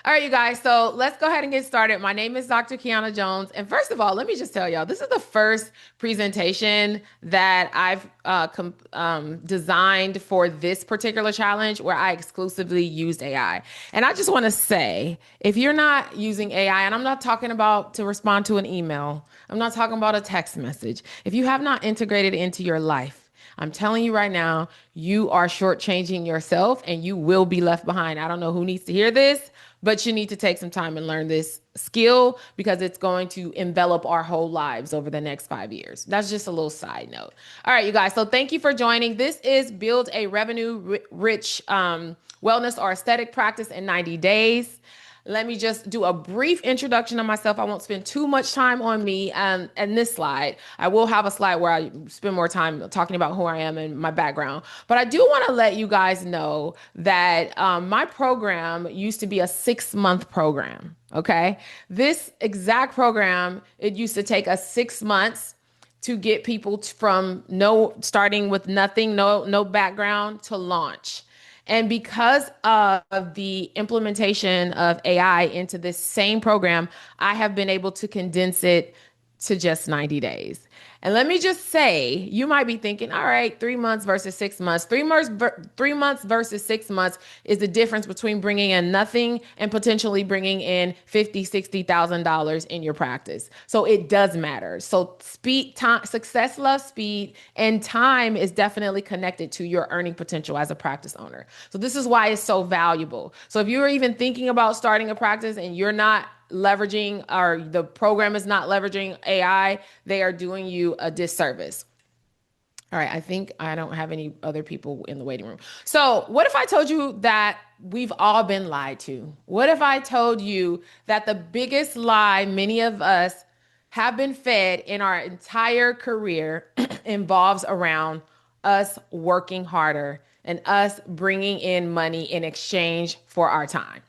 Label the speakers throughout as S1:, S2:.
S1: All right, you guys. So let's go ahead and get started. My name is Dr. Kiana Jones. And first of all, let me just tell y'all, this is the first presentation that I've designed for this particular challenge where I exclusively used AI. And I just want to say, if you're not using AI, and I'm not talking about to respond to an email, I'm not talking about a text message. If you have not integrated it into your life, I'm telling you right now, you are shortchanging yourself and you will be left behind. I don't know who needs to hear this, but you need to take some time and learn this skill because it's going to envelop our whole lives over the next 5 years. That's just a little side note. All right, you guys. So thank you for joining. This is Build a Revenue Rich Wellness or Aesthetic Practice in 90 Days. Let me just do a brief introduction of myself. I won't spend too much time on me and this slide. I will have a slide where I spend more time talking about who I am and my background. But I do want to let you guys know that my program used to be a 6-month program. Okay. This exact program, it used to take us 6 months to get people from starting with nothing, no background to launch. And because of the implementation of AI into this same program, I have been able to condense it to just 90 days. And let me just say, you might be thinking, all right, 3 months versus 6 months. 3 months versus 6 months is the difference between bringing in nothing and potentially bringing in $50,000, $60,000 in your practice. So it does matter. So speed, time, success loves speed, and time is definitely connected to your earning potential as a practice owner. So this is why it's so valuable. So if you're even thinking about starting a practice and you're not leveraging or the program is not leveraging AI, they are doing you a disservice. All right, I think I don't have any other people in the waiting room. So, what if I told you that we've all been lied to? What if I told you that the biggest lie many of us have been fed in our entire career involves around us working harder and us bringing in money in exchange for our time?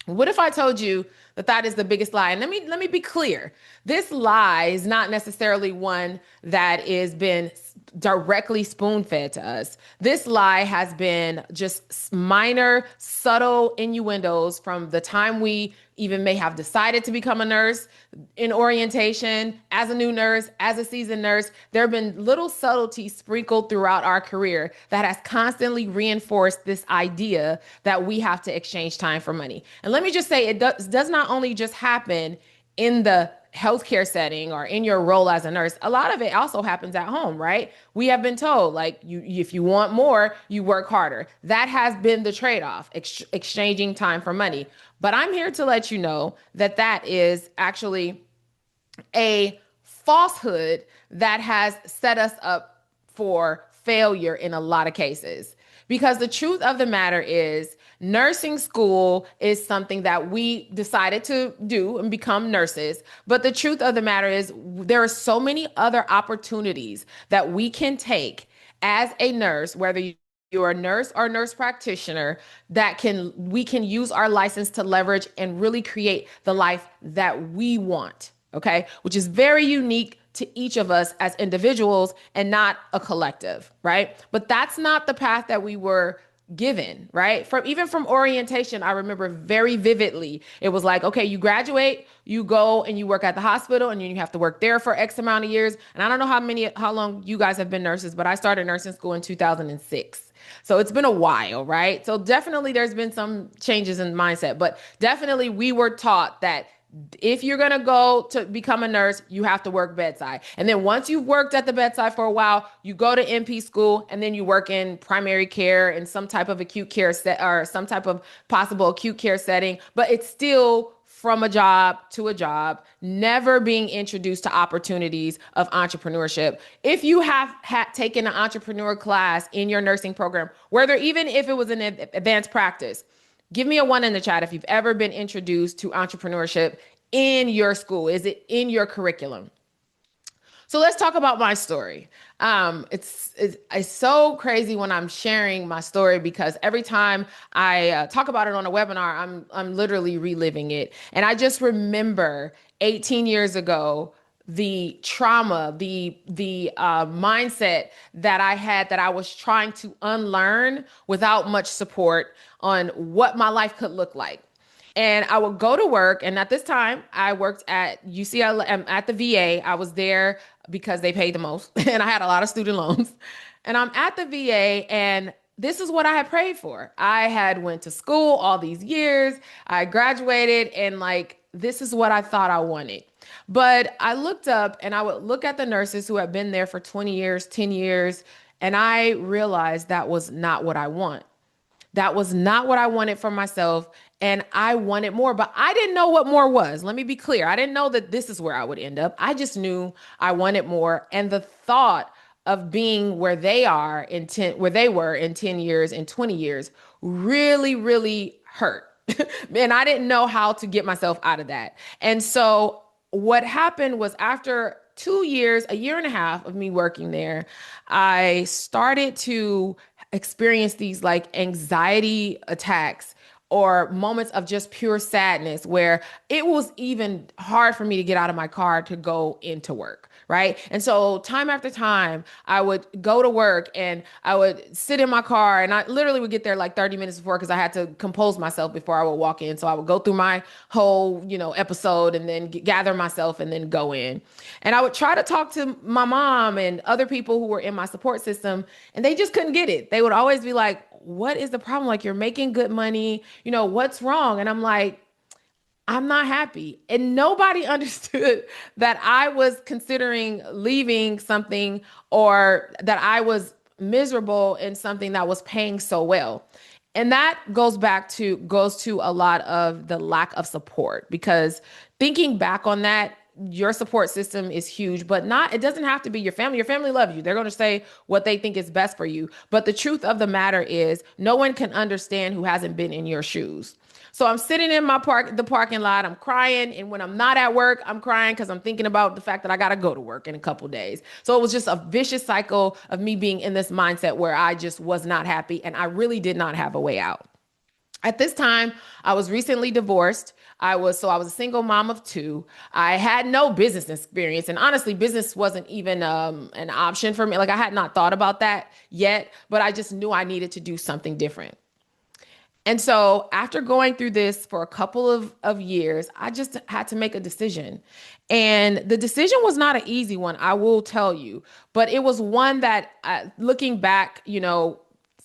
S1: What if I told you that that is the biggest lie? And let me be clear. This lie is not necessarily one that is been directly spoon-fed to us. This lie has been just minor, subtle innuendos from the time we even may have decided to become a nurse in orientation, as a new nurse, as a seasoned nurse. There have been little subtleties sprinkled throughout our career that has constantly reinforced this idea that we have to exchange time for money. And let me just say, it does not only just happen in the healthcare setting or in your role as a nurse. A lot of it also happens at home, right? We have been told, like, if you want more, you work harder. That has been the trade-off, exchanging time for money. But I'm here to let you know that that is actually a falsehood that has set us up for failure in a lot of cases. Because the truth of the matter is, nursing school is something that we decided to do and become nurses. But the truth of the matter is, there are so many other opportunities that we can take as a nurse, whether you're a nurse or nurse practitioner, that we can use our license to leverage and really create the life that we want. Okay, which is very unique to each of us as individuals and not a collective, right? But that's not the path that we were given, right? From orientation, I remember very vividly. It was like, okay, you graduate, you go and you work at the hospital, and then you have to work there for X amount of years. And I don't know how long you guys have been nurses, but I started nursing school in 2006. So it's been a while, right? So definitely there's been some changes in mindset, but definitely we were taught that if you're going to go to become a nurse, you have to work bedside. And then once you've worked at the bedside for a while, you go to NP school, and then you work in primary care and some type of acute care set or some type of possible acute care setting. But it's still from a job to a job, never being introduced to opportunities of entrepreneurship. If you have taken an entrepreneur class in your nursing program, whether even if it was an advanced practice, give me a 1 in the chat if you've ever been introduced to entrepreneurship in your school. Is it in your curriculum? So let's talk about my story. It's so crazy when I'm sharing my story because every time I talk about it on a webinar, I'm literally reliving it. And I just remember 18 years ago, the trauma, the mindset that I had that I was trying to unlearn without much support on what my life could look like. And I would go to work. And at this time, I worked at UCLA, at the VA. I was there because they paid the most, and I had a lot of student loans. And I'm at the VA, and this is what I had prayed for. I had went to school all these years. I graduated, and like this is what I thought I wanted. But I looked up, and I would look at the nurses who had been there for 20 years, 10 years, and I realized that was not what I want. That was not what I wanted for myself. And I wanted more, but I didn't know what more was. Let me be clear. I didn't know that this is where I would end up. I just knew I wanted more. And the thought of being where they are in 10, where they were in 10 years and 20 years really, really hurt. And I didn't know how to get myself out of that. And so what happened was after 2 years, a year and a half of me working there, I started to experience these like anxiety attacks or moments of just pure sadness where it was even hard for me to get out of my car to go into work. Right. And so time after time, I would go to work and I would sit in my car and I literally would get there like 30 minutes before because I had to compose myself before I would walk in. So I would go through my whole, episode and then gather myself and then go in. And I would try to talk to my mom and other people who were in my support system, and they just couldn't get it. They would always be like, what is the problem? Like, you're making good money, what's wrong? And I'm like, I'm not happy. And nobody understood that I was considering leaving something or that I was miserable in something that was paying so well. And that goes to a lot of the lack of support because thinking back on that, your support system is huge, but it doesn't have to be your family. Your family love you. They're going to say what they think is best for you. But the truth of the matter is no one can understand who hasn't been in your shoes. So I'm sitting in the parking lot, I'm crying. And when I'm not at work, I'm crying because I'm thinking about the fact that I got to go to work in a couple days. So it was just a vicious cycle of me being in this mindset where I just was not happy and I really did not have a way out. At this time, I was recently divorced. I was a single mom of two. I had no business experience, and honestly, business wasn't even an option for me. Like I had not thought about that yet, but I just knew I needed to do something different. And so after going through this for a couple of years, I just had to make a decision. And the decision was not an easy one, I will tell you, but it was one that looking back,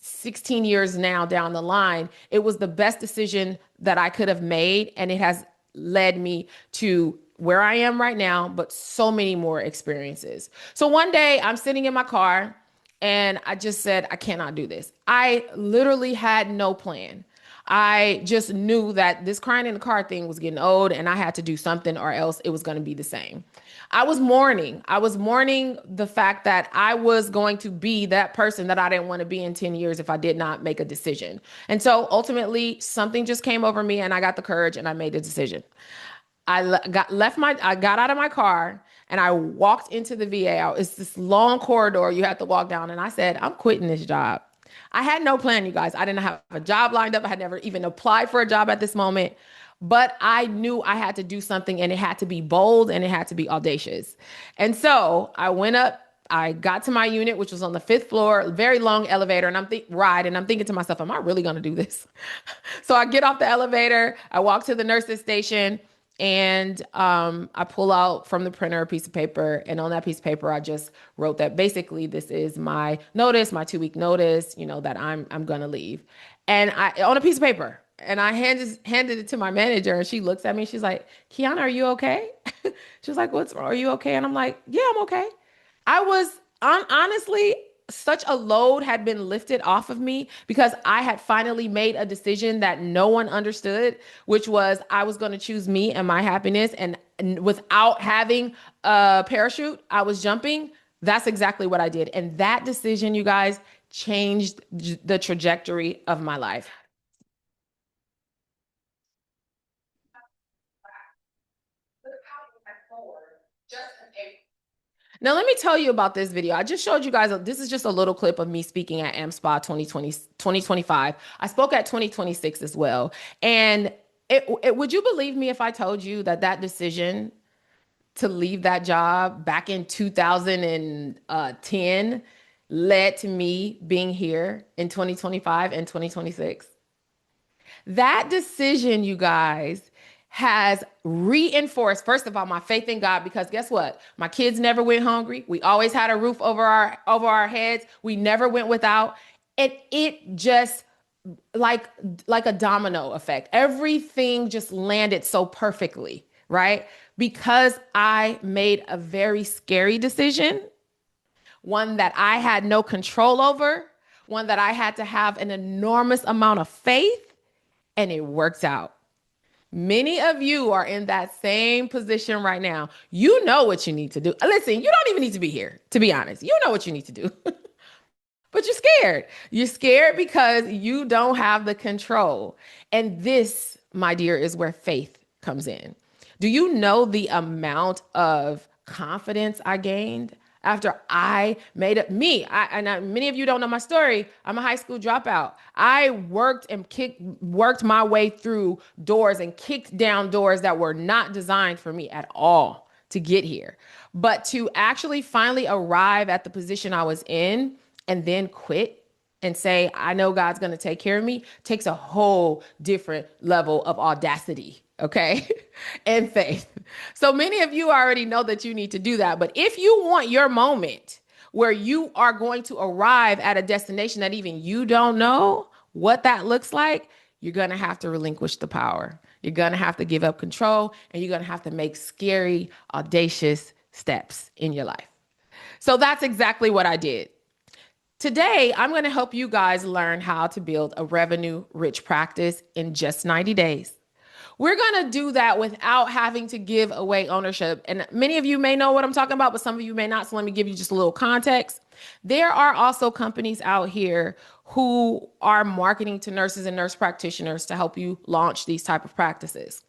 S1: 16 years now down the line, it was the best decision that I could have made. And it has led me to where I am right now, but so many more experiences. So one day I'm sitting in my car and I just said, I cannot do this. I literally had no plan. I just knew that this crying in the car thing was getting old and I had to do something or else it was going to be the same. I was mourning. I was mourning the fact that I was going to be that person that I didn't want to be in 10 years if I did not make a decision. And so ultimately, something just came over me and I got the courage and I made a decision. I got out of my car and I walked into the VA. It's this long corridor you have to walk down. And I said, I'm quitting this job. I had no plan, you guys. I didn't have a job lined up. I had never even applied for a job at this moment, but I knew I had to do something and it had to be bold and it had to be audacious. And so I went up. I got to my unit, which was on the fifth floor, very long elevator, and I'm thinking to myself, am I really going to do this? So I get off the elevator, I walk to the nurse's station, and I pull out from the printer a piece of paper. And on that piece of paper, I just wrote that basically this is my notice, my 2 week notice, that I'm going to leave. And I on a piece of paper. And I handed it to my manager and she looks at me. She's like, Kiana, are you okay? She was like, what's wrong? Are you okay? And I'm like, yeah, I'm okay. I was honestly, such a load had been lifted off of me because I had finally made a decision that no one understood, which was I was going to choose me and my happiness. And without having a parachute, I was jumping. That's exactly what I did. And that decision, you guys, changed the trajectory of my life. Now, let me tell you about this video. I just showed you guys, this is just a little clip of me speaking at AmSpa 2025. I spoke at 2026 as well. And would you believe me if I told you that that decision to leave that job back in 2010 led to me being here in 2025 and 2026? That decision, you guys, has reinforced, first of all, my faith in God, because guess what? My kids never went hungry. We always had a roof over our heads. We never went without. And it just like like a domino effect. Everything just landed so perfectly, right? Because I made a very scary decision, one that I had no control over, one that I had to have an enormous amount of faith, and it worked out. Many of you are in that same position right now. You know what you need to do. Listen, you don't even need to be here, to be honest. You know what you need to do. But you're scared. You're scared because you don't have the control. And this, my dear, is where faith comes in. Do you know the amount of confidence I gained after I made up many of you don't know my story. I'm a high school dropout. I worked my way through doors and kicked down doors that were not designed for me at all to get here. But to actually finally arrive at the position I was in and then quit and say, I know God's going to take care of me, takes a whole different level of audacity, okay? And faith. So many of you already know that you need to do that. But if you want your moment where you are going to arrive at a destination that even you don't know what that looks like, you're going to have to relinquish the power. You're going to have to give up control, and you're going to have to make scary, audacious steps in your life. So that's exactly what I did. Today, I'm going to help you guys learn how to build a revenue-rich practice in just 90 days. We're going to do that without having to give away ownership. And many of you may know what I'm talking about, but some of you may not. So let me give you just a little context. There are also companies out here who are marketing to nurses and nurse practitioners to help you launch these type of practices.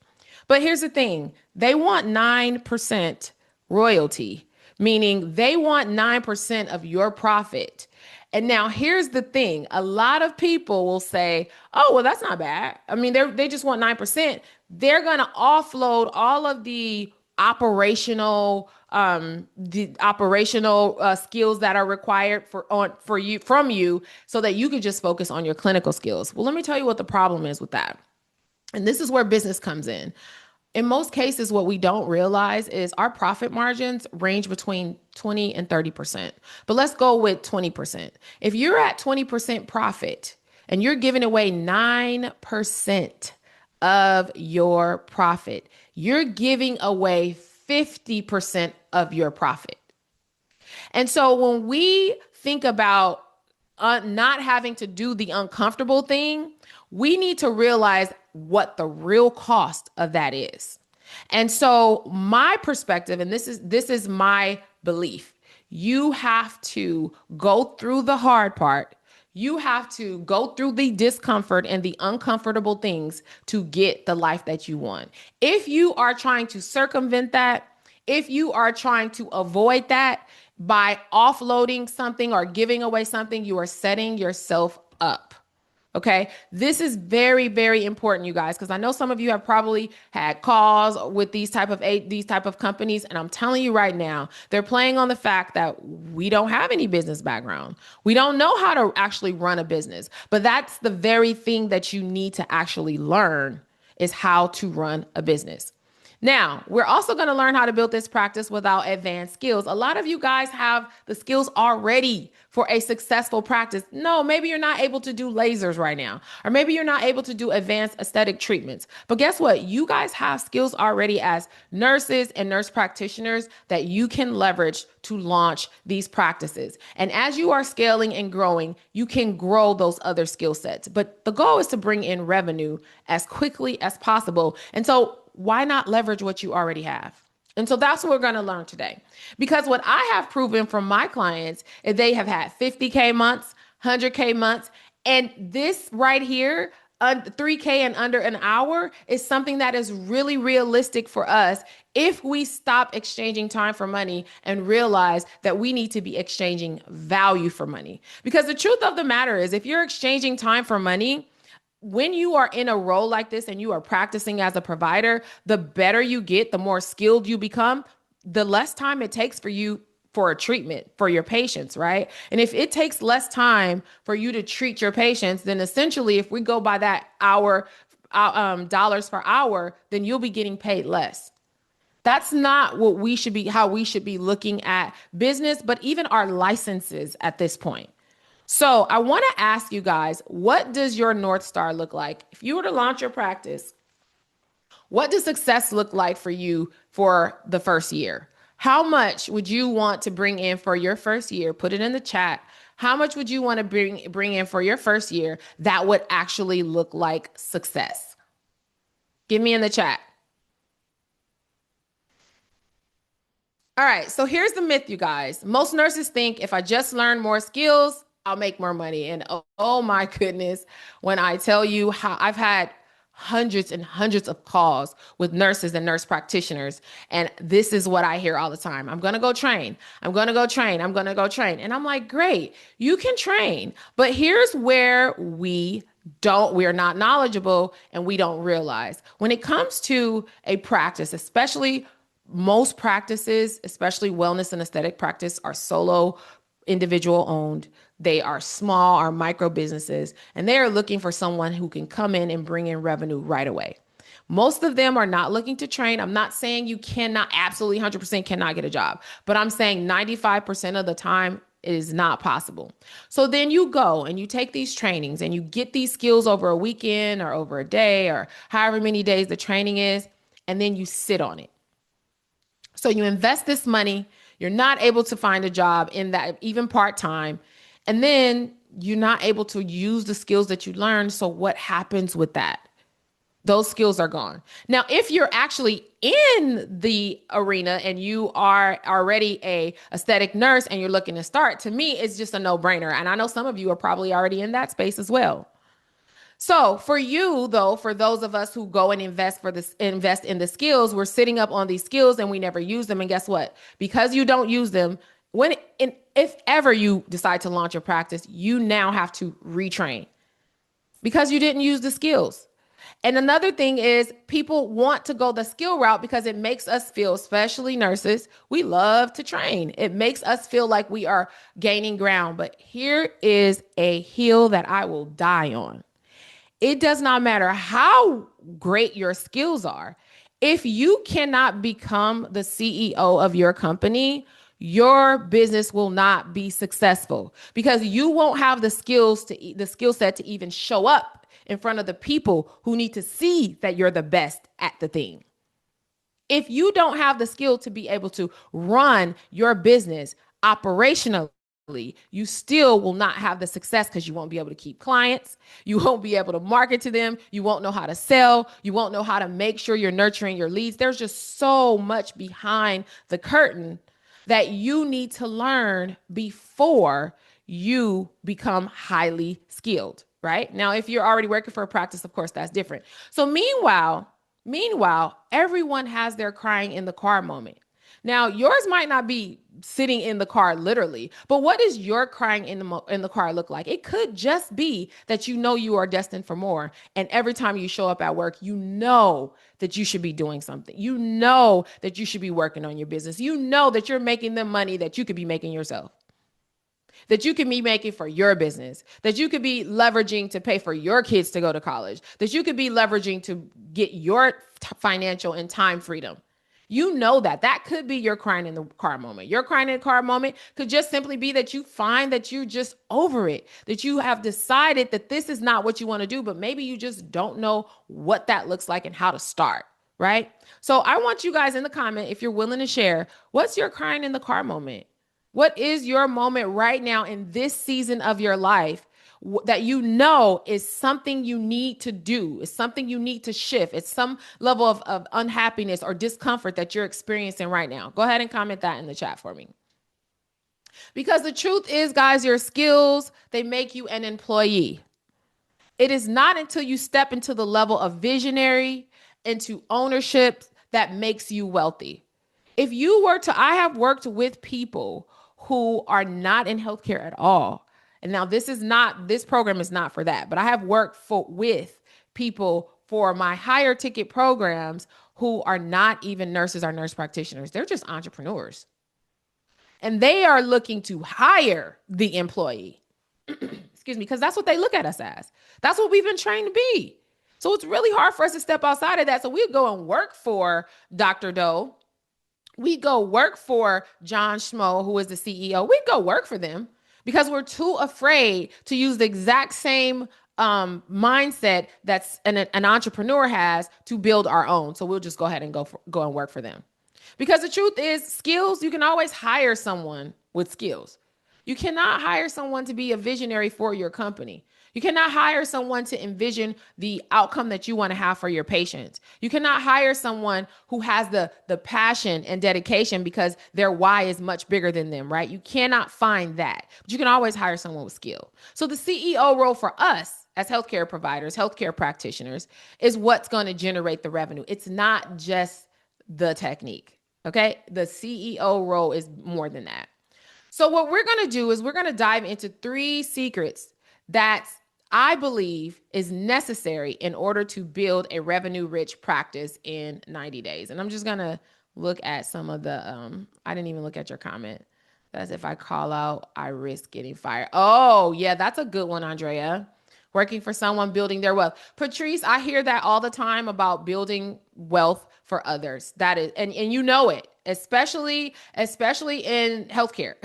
S1: But here's the thing. They want 9% royalty, meaning they want 9% of your profit. And now here's the thing. A lot of people will say, oh, well, that's not bad. I mean, they just want 9%. They're going to offload all of the operational skills that are required from you so that you can just focus on your clinical skills. Well, let me tell you what the problem is with that. And this is where business comes in. In most cases, what we don't realize is our profit margins range between 20 and 30%. But let's go with 20%. If you're at 20% profit and you're giving away 9% of your profit, you're giving away 50% of your profit. And so when we think about not having to do the uncomfortable thing, we need to realize what the real cost of that is. And so my perspective, and this is my belief, you have to go through the hard part. You have to go through the discomfort and the uncomfortable things to get the life that you want. If you are trying to circumvent that, if you are trying to avoid that by offloading something or giving away something, you are setting yourself up. Okay. This is very, very important, you guys, because I know some of you have probably had calls with these type of companies. And I'm telling you right now, they're playing on the fact that we don't have any business background. We don't know how to actually run a business, but that's the very thing that you need to actually learn is how to run a business. Now, we're also going to learn how to build this practice without advanced skills. A lot of you guys have the skills already for a successful practice. No, maybe you're not able to do lasers right now, or maybe you're not able to do advanced aesthetic treatments. But guess what? You guys have skills already as nurses and nurse practitioners that you can leverage to launch these practices. And as you are scaling and growing, you can grow those other skill sets. But the goal is to bring in revenue as quickly as possible. And so why not leverage what you already have? And so that's what we're going to learn today. Because what I have proven from my clients is they have had 50K months, 100K months. And this right here, 3K and under an hour, is something that is really realistic for us if we stop exchanging time for money and realize that we need to be exchanging value for money. Because the truth of the matter is, if you're exchanging time for money, when you are in a role like this and you are practicing as a provider, the better you get, the more skilled you become, the less time it takes for you for a treatment for your patients, right? And if it takes less time for you to treat your patients, then essentially, if we go by that hour dollars per hour, then you'll be getting paid less. That's not what we should be, how we should be looking at business, but even our licenses at this point. So I want to ask you guys, what does your North Star look like? If you were to launch your practice, what does success look like for you for the first year? How much would you want to bring in for your first year? Put it in the chat. How much would you want to bring in for your first year that would actually look like success? Give me in the chat. All right, so here's the myth, you guys. Most nurses think if I just learn more skills, I'll make more money. And oh my goodness, when I tell you how I've had hundreds and hundreds of calls with nurses and nurse practitioners, and this is what I hear all the time. I'm going to go train. I'm going to go train. I'm going to go train. And I'm like, great, you can train. But here's where we're not knowledgeable and we don't realize. When it comes to a practice, especially most practices, especially wellness and aesthetic practice, are solo, individual owned. They are small or micro businesses, and they are looking for someone who can come in and bring in revenue right away. Most of them are not looking to train. I'm not saying you cannot, absolutely 100% cannot get a job, but I'm saying 95% of the time it is not possible. So then you go and you take these trainings and you get these skills over a weekend or over a day or however many days the training is, and then you sit on it. So you invest this money, you're not able to find a job in that, even part-time, and then you're not able to use the skills that you learned. So what happens with that? Those skills are gone. Now, if you're actually in the arena and you are already a aesthetic nurse and you're looking to start, to me, it's just a no-brainer. And I know some of you are probably already in that space as well. So for you, though, for those of us who go and invest in the skills, we're sitting up on these skills and we never use them. And guess what? Because you don't use them, if ever you decide to launch a practice, you now have to retrain because you didn't use the skills. And another thing is people want to go the skill route because it makes us feel, especially nurses, we love to train. It makes us feel like we are gaining ground. But here is a hill that I will die on. It does not matter how great your skills are. If you cannot become the CEO of your company, your business will not be successful because you won't have the skill set to even show up in front of the people who need to see that you're the best at the thing. If you don't have the skill to be able to run your business operationally, you still will not have the success because you won't be able to keep clients. You won't be able to market to them. You won't know how to sell. You won't know how to make sure you're nurturing your leads. There's just so much behind the curtain that you need to learn before you become highly skilled, right? Now, if you're already working for a practice, of course, that's different. So meanwhile, everyone has their crying in the car moment. Now, yours might not be sitting in the car literally, but what does your crying in the car look like? It could just be that you know you are destined for more. And every time you show up at work, you know that you should be doing something. You know that you should be working on your business. You know that you're making the money that you could be making yourself, that you can be making for your business, that you could be leveraging to pay for your kids to go to college, that you could be leveraging to get your financial and time freedom. You know that could be your crying in the car moment. Your crying in the car moment could just simply be that you find that you're just over it, that you have decided that this is not what you want to do, but maybe you just don't know what that looks like and how to start, right? So I want you guys in the comment, if you're willing to share, what's your crying in the car moment? What is your moment right now in this season of your life that you know is something you need to do, is something you need to shift? It's some level of unhappiness or discomfort that you're experiencing right now. Go ahead and comment that in the chat for me. Because the truth is, guys, your skills, they make you an employee. It is not until you step into the level of visionary, into ownership, that makes you wealthy. If you were to, I have worked with people who are not in healthcare at all. And now this program is not for that, but I have worked with people for my higher ticket programs who are not even nurses or nurse practitioners. They're just entrepreneurs. And they are looking to hire the employee. Excuse me, because that's what they look at us as. That's what we've been trained to be. So it's really hard for us to step outside of that. So we go and work for Dr. Doe. We go work for John Schmo, who is the CEO. We go work for them because we're too afraid to use the exact same mindset that's an entrepreneur has to build our own. So we'll just go ahead and go and work for them. Because the truth is, skills, you can always hire someone with skills. You cannot hire someone to be a visionary for your company. You cannot hire someone to envision the outcome that you want to have for your patients. You cannot hire someone who has the passion and dedication because their why is much bigger than them, right? You cannot find that. But you can always hire someone with skill. So the CEO role for us as healthcare providers, healthcare practitioners, is what's going to generate the revenue. It's not just the technique, okay? The CEO role is more than that. So what we're going to do is we're going to dive into 3 secrets that I believe is necessary in order to build a revenue-rich practice in 90 days. And I'm just going to look at some of the, I didn't even look at your comment. That's if I call out, I risk getting fired. Oh, yeah, that's a good one, Andrea. Working for someone, building their wealth. Patrice, I hear that all the time about building wealth for others. That is, and you know it, especially in healthcare.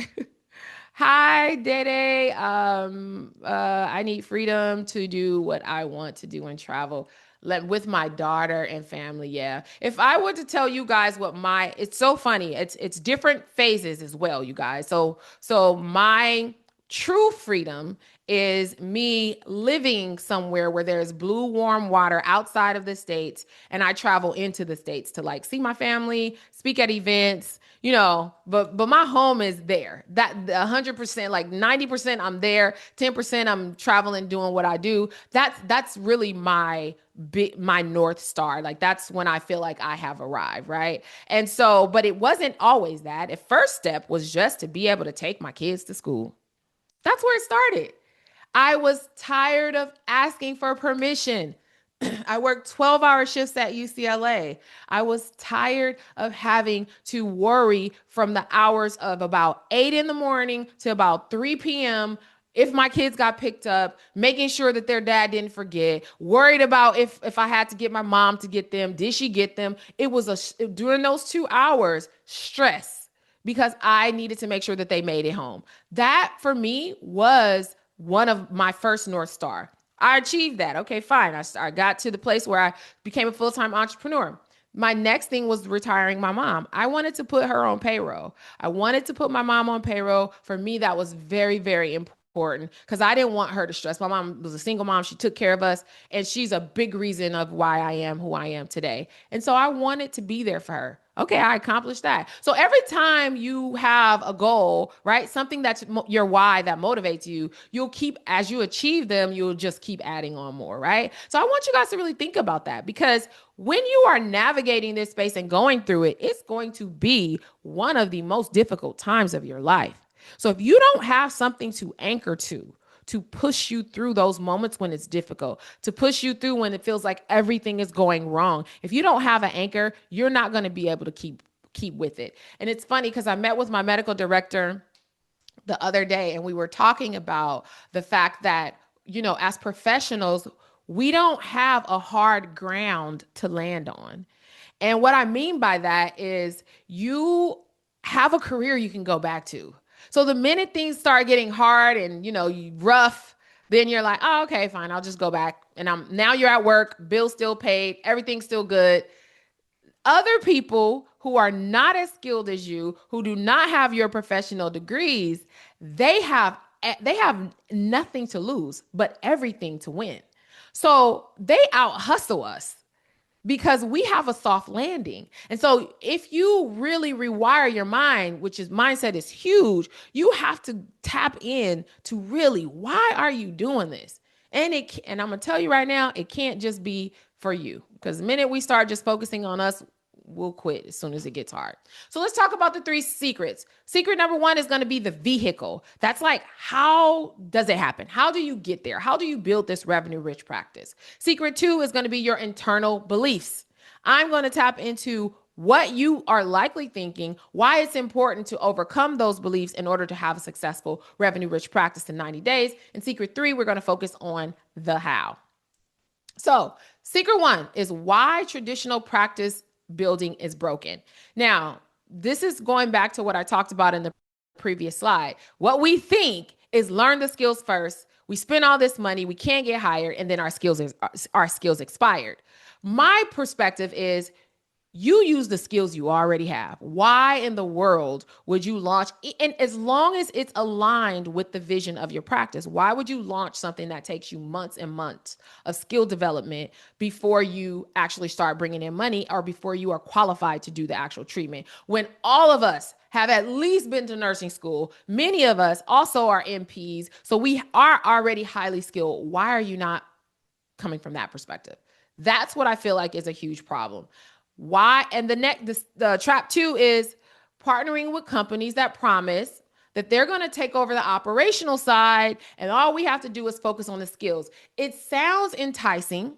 S1: Hi, Dede. I need freedom to do what I want to do and travel with my daughter and family. Yeah. If I were to tell you guys it's so funny. It's different phases as well, you guys. So my true freedom is me living somewhere where there's blue, warm water outside of the States. And I travel into the States to like see my family, speak at events, but my home is there. That 100%, like 90% I'm there, 10% I'm traveling, doing what I do. That's really my North Star. Like that's when I feel like I have arrived. Right. And so, but it wasn't always that. The first step was just to be able to take my kids to school. That's where it started. I was tired of asking for permission. I worked 12-hour shifts at UCLA. I was tired of having to worry from the hours of about 8 in the morning to about 3 p.m. if my kids got picked up, making sure that their dad didn't forget, worried about if I had to get my mom to get them, did she get them? It was during those 2 hours, stress, because I needed to make sure that they made it home. That for me was one of my first North Star. I achieved that. Okay, fine. I got to the place where I became a full-time entrepreneur. My next thing was retiring my mom. I wanted to put her on payroll. I wanted to put my mom on payroll. For me, that was very, very important because I didn't want her to stress. My mom was a single mom. She took care of us, and she's a big reason of why I am who I am today. And so I wanted to be there for her. Okay, I accomplished that. So every time you have a goal, right, something that's your why that motivates you, as you achieve them, you'll just keep adding on more, right? So I want you guys to really think about that, because when you are navigating this space and going through it, it's going to be one of the most difficult times of your life. So if you don't have something to anchor to push you through those moments when it's difficult, to push you through when it feels like everything is going wrong, if you don't have an anchor, you're not going to be able to keep with it. And it's funny because I met with my medical director the other day, and we were talking about the fact that, as professionals, we don't have a hard ground to land on. And what I mean by that is you have a career you can go back to. So the minute things start getting hard and, rough, then you're like, oh, okay, fine. I'll just go back. And now you're at work, bills still paid, everything's still good. Other people who are not as skilled as you, who do not have your professional degrees, they have nothing to lose, but everything to win. So they out hustle us because we have a soft landing. And so if you really rewire your mind, mindset is huge, you have to tap in to really, why are you doing this? And I'm going to tell you right now, it can't just be for you, because the minute we start just focusing on us, we'll quit as soon as it gets hard. So let's talk about the 3 secrets. Secret number 1 is going to be the vehicle. That's like, how does it happen? How do you get there? How do you build this revenue rich practice? Secret 2 is going to be your internal beliefs. I'm going to tap into what you are likely thinking, why it's important to overcome those beliefs in order to have a successful revenue rich practice in 90 days. And secret 3, we're going to focus on the how. So Secret one is why traditional practice building is broken. Now, this is going back to what I talked about in the previous slide. What we think is learn the skills first. We spend all this money, we can't get hired, and then our skills expired. My perspective is you use the skills you already have. Why in the world would you launch? And as long as it's aligned with the vision of your practice, why would you launch something that takes you months and months of skill development before you actually start bringing in money or before you are qualified to do the actual treatment? When all of us have at least been to nursing school, many of us also are NPs, so we are already highly skilled. Why are you not coming from that perspective? That's what I feel like is a huge problem. Why? And the trap two is partnering with companies that promise that they're going to take over the operational side and all we have to do is focus on the skills. It sounds enticing,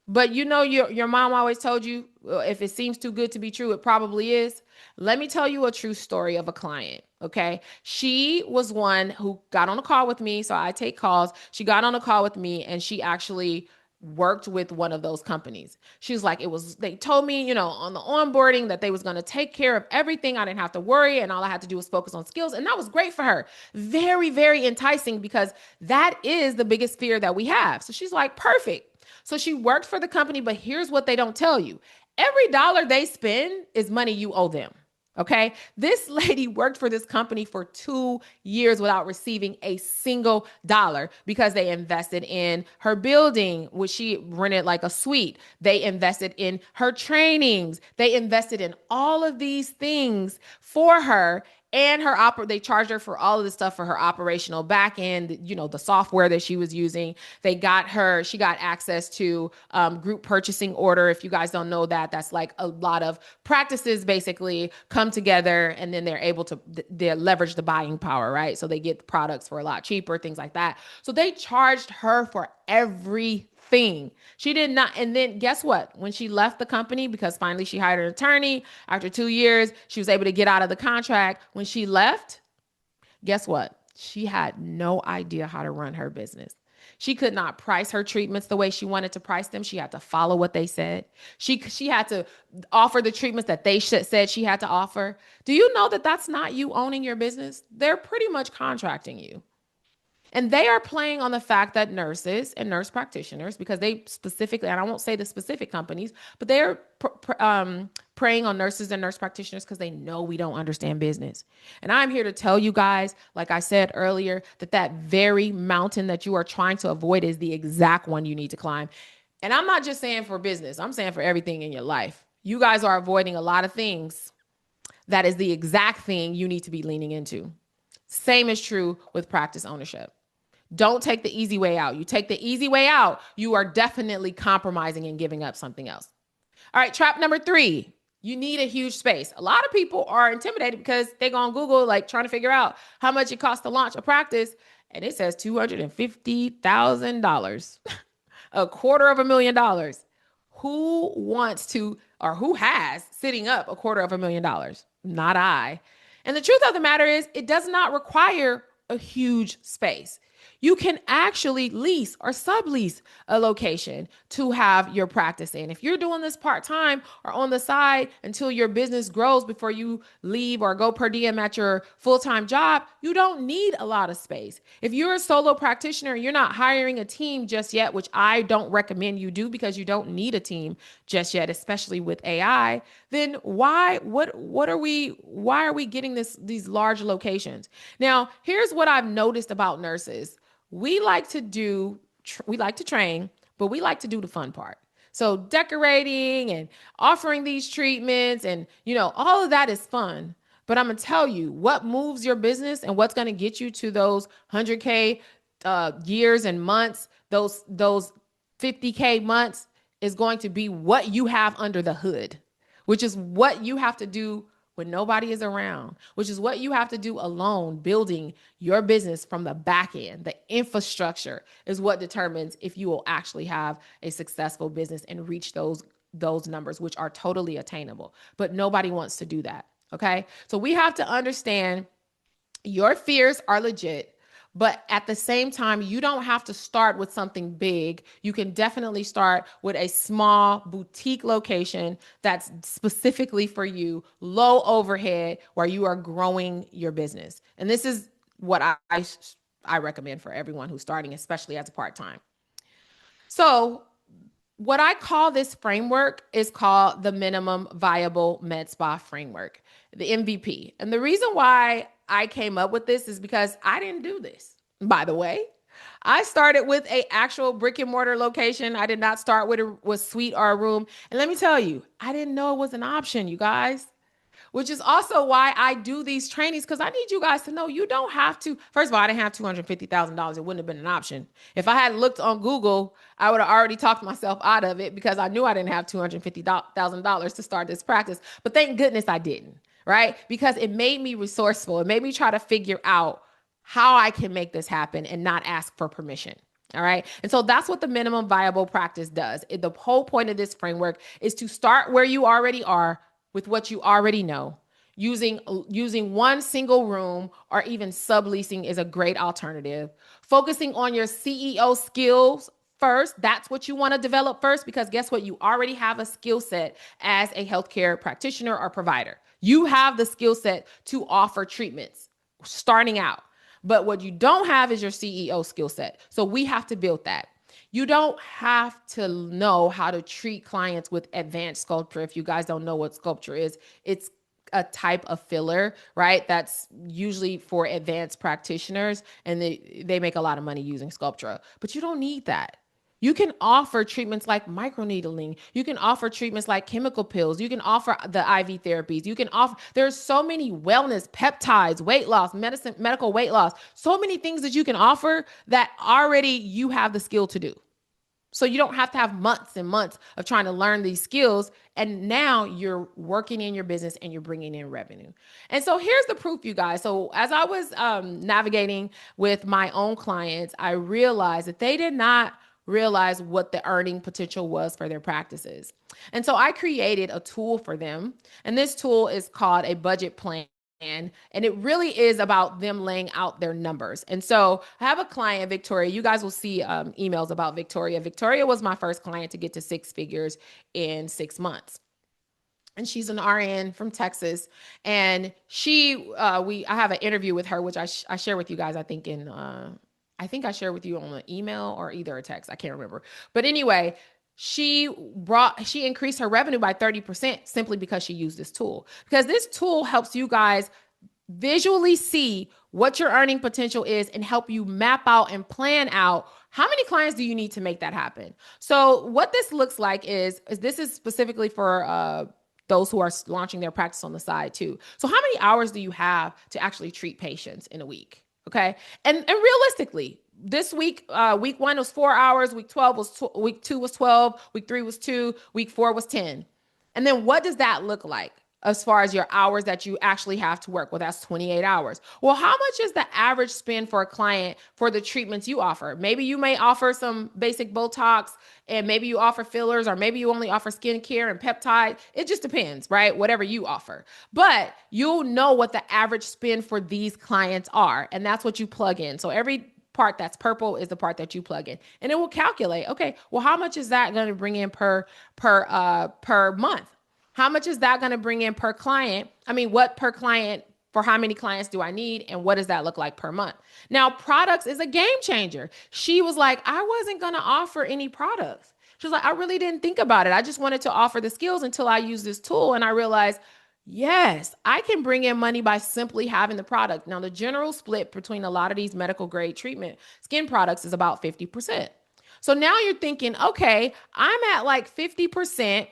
S1: but you know, your mom always told you, well, if it seems too good to be true, it probably is. Let me tell you a true story of a client. Okay. She was one who got on a call with me. So I take calls. She got on a call with me and she actually worked with one of those companies. She was like, they told me, you know, on the onboarding that they was going to take care of everything. I didn't have to worry. And all I had to do was focus on skills. And that was great for her. Very, very enticing because that is the biggest fear that we have. So she's like, perfect. So she worked for the company, but here's what they don't tell you. Every dollar they spend is money you owe them. Okay. This lady worked for this company for 2 years without receiving a single dollar because they invested in her building, which she rented like a suite. They invested in her trainings. They invested in all of these things for her. And they charged her for all of the stuff for her operational back end, you know, the software that she was using. She got access to group purchasing order. If you guys don't know that, that's like a lot of practices basically come together and then they're able to they leverage the buying power, right? So they get products for a lot cheaper, things like that. So they charged her for everything. She did not. And then guess what? When she left the company, because finally she hired an attorney after 2 years, she was able to get out of the contract. When she left, guess what? She had no idea how to run her business. She could not price her treatments the way she wanted to price them. She had to follow what they said. She had to offer the treatments that they said she had to offer. Do you know that that's not you owning your business? They're pretty much contracting you. And they are playing on the fact that nurses and nurse practitioners, because they specifically, and I won't say the specific companies, but they are preying on nurses and nurse practitioners because they know we don't understand business. And I'm here to tell you guys, like I said earlier, that very mountain that you are trying to avoid is the exact one you need to climb. And I'm not just saying for business, I'm saying for everything in your life. You guys are avoiding a lot of things. That is the exact thing you need to be leaning into. Same is true with practice ownership. Don't take the easy way out. You take the easy way out, you are definitely compromising and giving up something else. All right, trap number 3, you need a huge space. A lot of people are intimidated because they go on Google, like trying to figure out how much it costs to launch a practice. And it says $250,000, $250,000. Who wants to, or who has sitting up $250,000? Not I. And the truth of the matter is, it does not require a huge space. You can actually lease or sublease a location to have your practice in. If you're doing this part-time or on the side until your business grows before you leave or go per diem at your full-time job, you don't need a lot of space. If you're a solo practitioner and you're not hiring a team just yet, which I don't recommend you do because you don't need a team just yet, especially with AI, then why are we getting these large locations? Now, here's what I've noticed about nurses. We like to train, but we like to do the fun part. So decorating and offering these treatments and, you know, all of that is fun. But I'm going to tell you what moves your business and what's going to get you to those 100K years and months, those 50K months is going to be what you have under the hood, which is what you have to do when nobody is around, which is what you have to do alone, building your business from the back end. The infrastructure is what determines if you will actually have a successful business and reach those numbers, which are totally attainable. But nobody wants to do that, okay? So we have to understand your fears are legit, But at the same time, you don't have to start with something big. You can definitely start with a small boutique location that's specifically for you, low overhead, where you are growing your business. And this is what I recommend for everyone who's starting, especially as a part-time. So what I call this framework is called the minimum viable med spa framework, the MVP. And the reason why I came up with this is because I didn't do this, by the way. I started with a actual brick and mortar location. I did not start with a suite or a room. And let me tell you, I didn't know it was an option, you guys, which is also why I do these trainings, because I need you guys to know you don't have to. First of all, I didn't have $250,000. It wouldn't have been an option. If I had looked on Google, I would have already talked myself out of it because I knew I didn't have $250,000 to start this practice. But thank goodness I didn't, right? Because it made me resourceful. It made me try to figure out how I can make this happen and not ask for permission. All right. And so that's what the minimum viable practice does. The whole point of this framework is to start where you already are with what you already know. Using one single room or even subleasing is a great alternative. Focusing on your CEO skills first. That's what you want to develop first, because guess what? You already have a skill set as a healthcare practitioner or provider. You have the skill set to offer treatments starting out. But what you don't have is your CEO skill set. So we have to build that. You don't have to know how to treat clients with advanced sculpture. If you guys don't know what sculpture is, it's a type of filler, right? That's usually for advanced practitioners, and they make a lot of money using Sculptra. But you don't need that. You can offer treatments like microneedling. You can offer treatments like chemical pills. You can offer the IV therapies. You can offer, there's so many wellness, peptides, weight loss, medicine, medical weight loss, so many things that you can offer that already you have the skill to do. So you don't have to have months and months of trying to learn these skills. And now you're working in your business and you're bringing in revenue. And so here's the proof, you guys. So as I was navigating with my own clients, I realized that they did not realize what the earning potential was for their practices. And so I created a tool for them. And this tool is called a budget plan. And it really is about them laying out their numbers. And so I have a client, Victoria. You guys will see emails about Victoria. Victoria was my first client to get to 6 figures in 6 months. And she's an RN from Texas. And I have an interview with her, which I share with you guys, I think I shared with you on an email or either a text. I can't remember. But anyway, she increased her revenue by 30% simply because she used this tool. Because this tool helps you guys visually see what your earning potential is and help you map out and plan out how many clients do you need to make that happen. So what this looks like is this is specifically for those who are launching their practice on the side too. So how many hours do you have to actually treat patients in a week? Okay. And realistically, this week 1 was 4 hours, week 2 was 12, week 3 was 2, week 4 was 10. And then what does that look like as far as your hours that you actually have to work? Well, that's 28 hours. Well, how much is the average spend for a client for the treatments you offer? Maybe you may offer some basic Botox, and maybe you offer fillers, or maybe you only offer skincare and peptide. It just depends, right? Whatever you offer. But you'll know what the average spend for these clients are, and that's what you plug in. So every part that's purple is the part that you plug in, and it will calculate, okay, well, how much is that going to bring in per month? How much is that going to bring in per client? I mean, what per client, for how many clients do I need? And what does that look like per month? Now, products is a game changer. She was like, I wasn't going to offer any products. She was like, I really didn't think about it. I just wanted to offer the skills until I used this tool. And I realized, yes, I can bring in money by simply having the product. Now, the general split between a lot of these medical grade treatment skin products is about 50%. So now you're thinking, okay, I'm at like 50%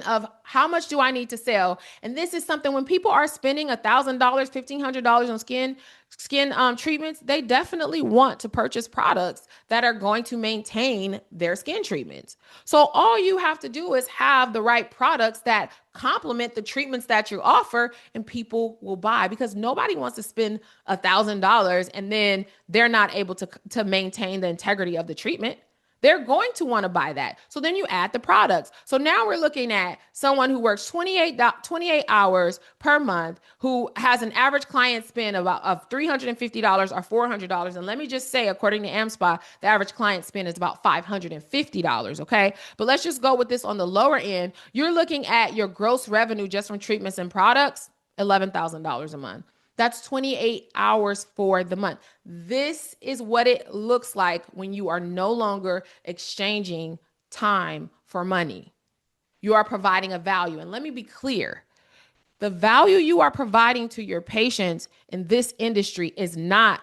S1: of how much do I need to sell? And this is something when people are spending $1,000, $1,500 on skin treatments, they definitely want to purchase products that are going to maintain their skin treatments. So all you have to do is have the right products that complement the treatments that you offer, and people will buy, because nobody wants to spend $1,000 and then they're not able to maintain the integrity of the treatment. They're going to want to buy that. So then you add the products. So now we're looking at someone who works 28 hours per month, who has an average client spend of $350 or $400. And let me just say, according to AmSpa, the average client spend is about $550, okay? But let's just go with this on the lower end. You're looking at your gross revenue just from treatments and products, $11,000 a month. That's 28 hours for the month. This is what it looks like when you are no longer exchanging time for money. You are providing a value. And let me be clear. The value you are providing to your patients in this industry is not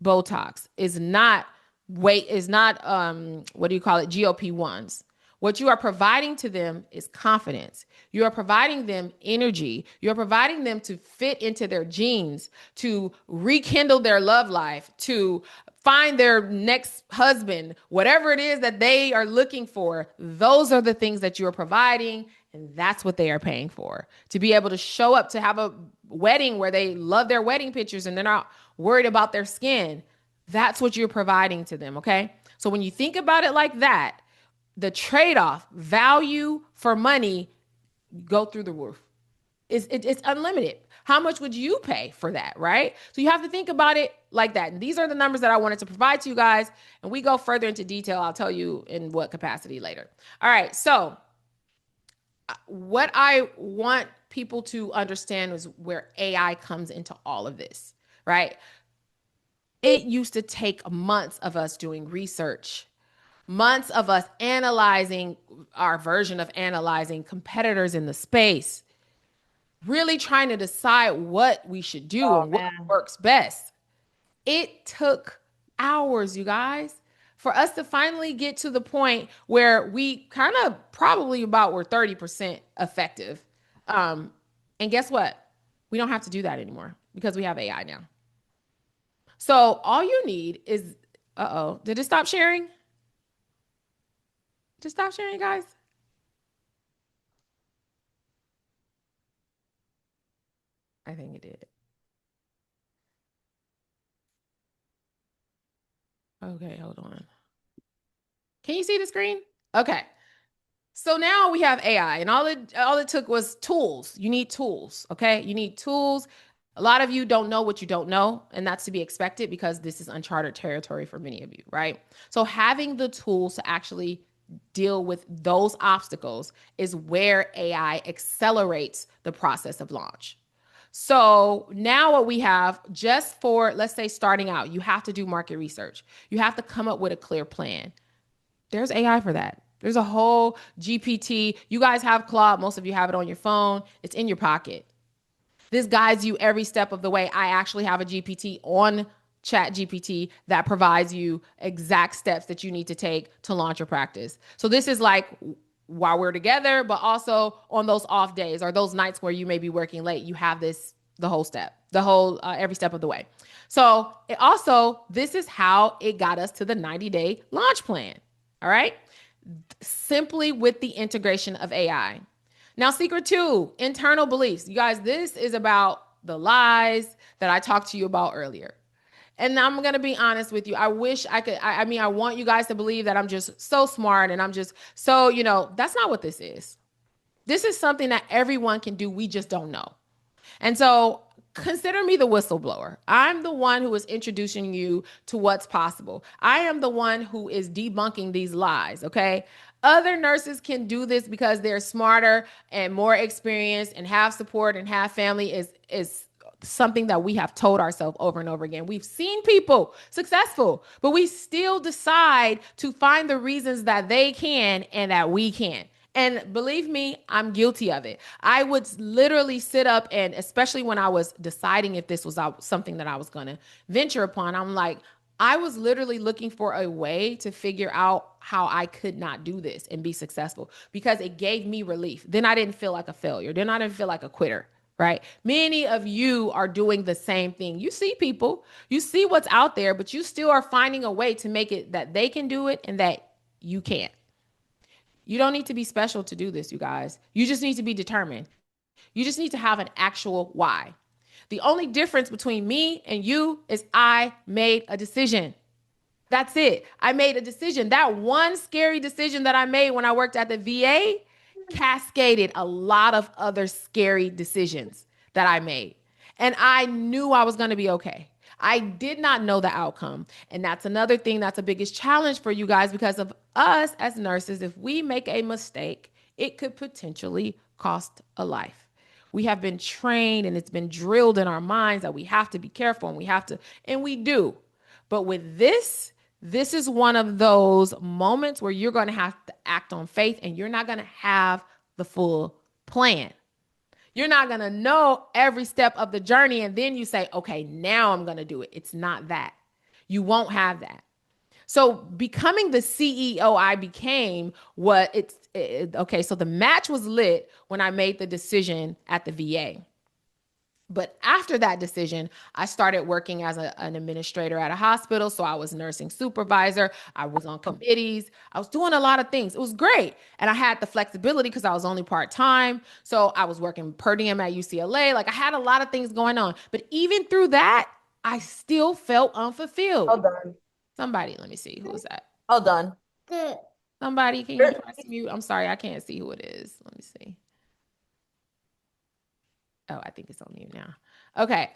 S1: Botox, is not weight, is not what do you call it, GLP-1s. What you are providing to them is confidence. You are providing them energy. You are providing them to fit into their genes, to rekindle their love life, to find their next husband, whatever it is that they are looking for. Those are the things that you are providing, and that's what they are paying for. To be able to show up, to have a wedding where they love their wedding pictures and they're not worried about their skin. That's what you're providing to them, okay? So when you think about it like that, the trade-off, value for money, go through the roof. It's unlimited. How much would you pay for that, right? So you have to think about it like that. And these are the numbers that I wanted to provide to you guys. And we go further into detail. I'll tell you in what capacity later. All right. So what I want people to understand is where AI comes into all of this, right? It used to take months of us doing research, months of us analyzing our version of analyzing competitors in the space, really trying to decide what we should do and what works best. It took hours, you guys, for us to finally get to the point where we kind of probably about were 30% effective. And guess what? We don't have to do that anymore because we have AI now. So all you need is, did it stop sharing? Just stop sharing, guys. I think it did. Okay, hold on. Can you see the screen? Okay. So now we have AI, and all it took was tools. You need tools, okay? You need tools. A lot of you don't know what you don't know, and that's to be expected because this is uncharted territory for many of you, right? So having the tools to actually deal with those obstacles is where AI accelerates the process of launch. So now what we have, just for, let's say, starting out, you have to do market research. You have to come up with a clear plan. There's AI for that. There's a whole GPT. You guys have Claude. Most of you have it on your phone. It's in your pocket. This guides you every step of the way. I actually have a GPT on ChatGPT that provides you exact steps that you need to take to launch your practice. So this is like while we're together, but also on those off days or those nights where you may be working late, you have this, the whole step, every step of the way. So this is how it got us to the 90-day launch plan. All right. Simply with the integration of AI. Now, secret 2, internal beliefs. You guys, this is about the lies that I talked to you about earlier. And I'm going to be honest with you. I wish I could. I want you guys to believe that I'm just so smart and I'm just so, that's not what this is. This is something that everyone can do. We just don't know. And so consider me the whistleblower. I'm the one who is introducing you to what's possible. I am the one who is debunking these lies, okay? Other nurses can do this because they're smarter and more experienced and have support and have family is something that we have told ourselves over and over again. We've seen people successful, but we still decide to find the reasons that they can and that we can't. And believe me, I'm guilty of it. I would literally sit up and, especially when I was deciding if this was something that I was going to venture upon, I'm like, I was literally looking for a way to figure out how I could not do this and be successful because it gave me relief. Then I didn't feel like a failure. Then I didn't feel like a quitter, right? Many of you are doing the same thing. You see people, you see what's out there, but you still are finding a way to make it that they can do it and that you can't. You don't need to be special to do this, you guys. You just need to be determined. You just need to have an actual why. The only difference between me and you is I made a decision. That's it. I made a decision. That one scary decision that I made when I worked at the VA cascaded a lot of other scary decisions that I made. And I knew I was going to be okay. I did not know the outcome. And that's another thing that's a biggest challenge for you guys because of us as nurses. If we make a mistake, it could potentially cost a life. We have been trained and it's been drilled in our minds that we have to be careful and we have to, and we do. But with this is one of those moments where you're going to have to act on faith and you're not going to have the full plan. You're not going to know every step of the journey. And then you say, okay, now I'm going to do it. It's not that. You won't have that. So becoming the CEO I became okay. So the match was lit when I made the decision at the VA. But after that decision, I started working as an administrator at a hospital. So I was nursing supervisor. I was on committees. I was doing a lot of things. It was great. And I had the flexibility because I was only part-time. So I was working per diem at UCLA. Like I had a lot of things going on. But even through that, I still felt unfulfilled.
S2: Hold on.
S1: Somebody, let me see. Who is that?
S2: Hold on.
S1: Somebody, can you press mute? I'm sorry, I can't see who it is. Let me see. Oh, I think it's on mute now. Okay.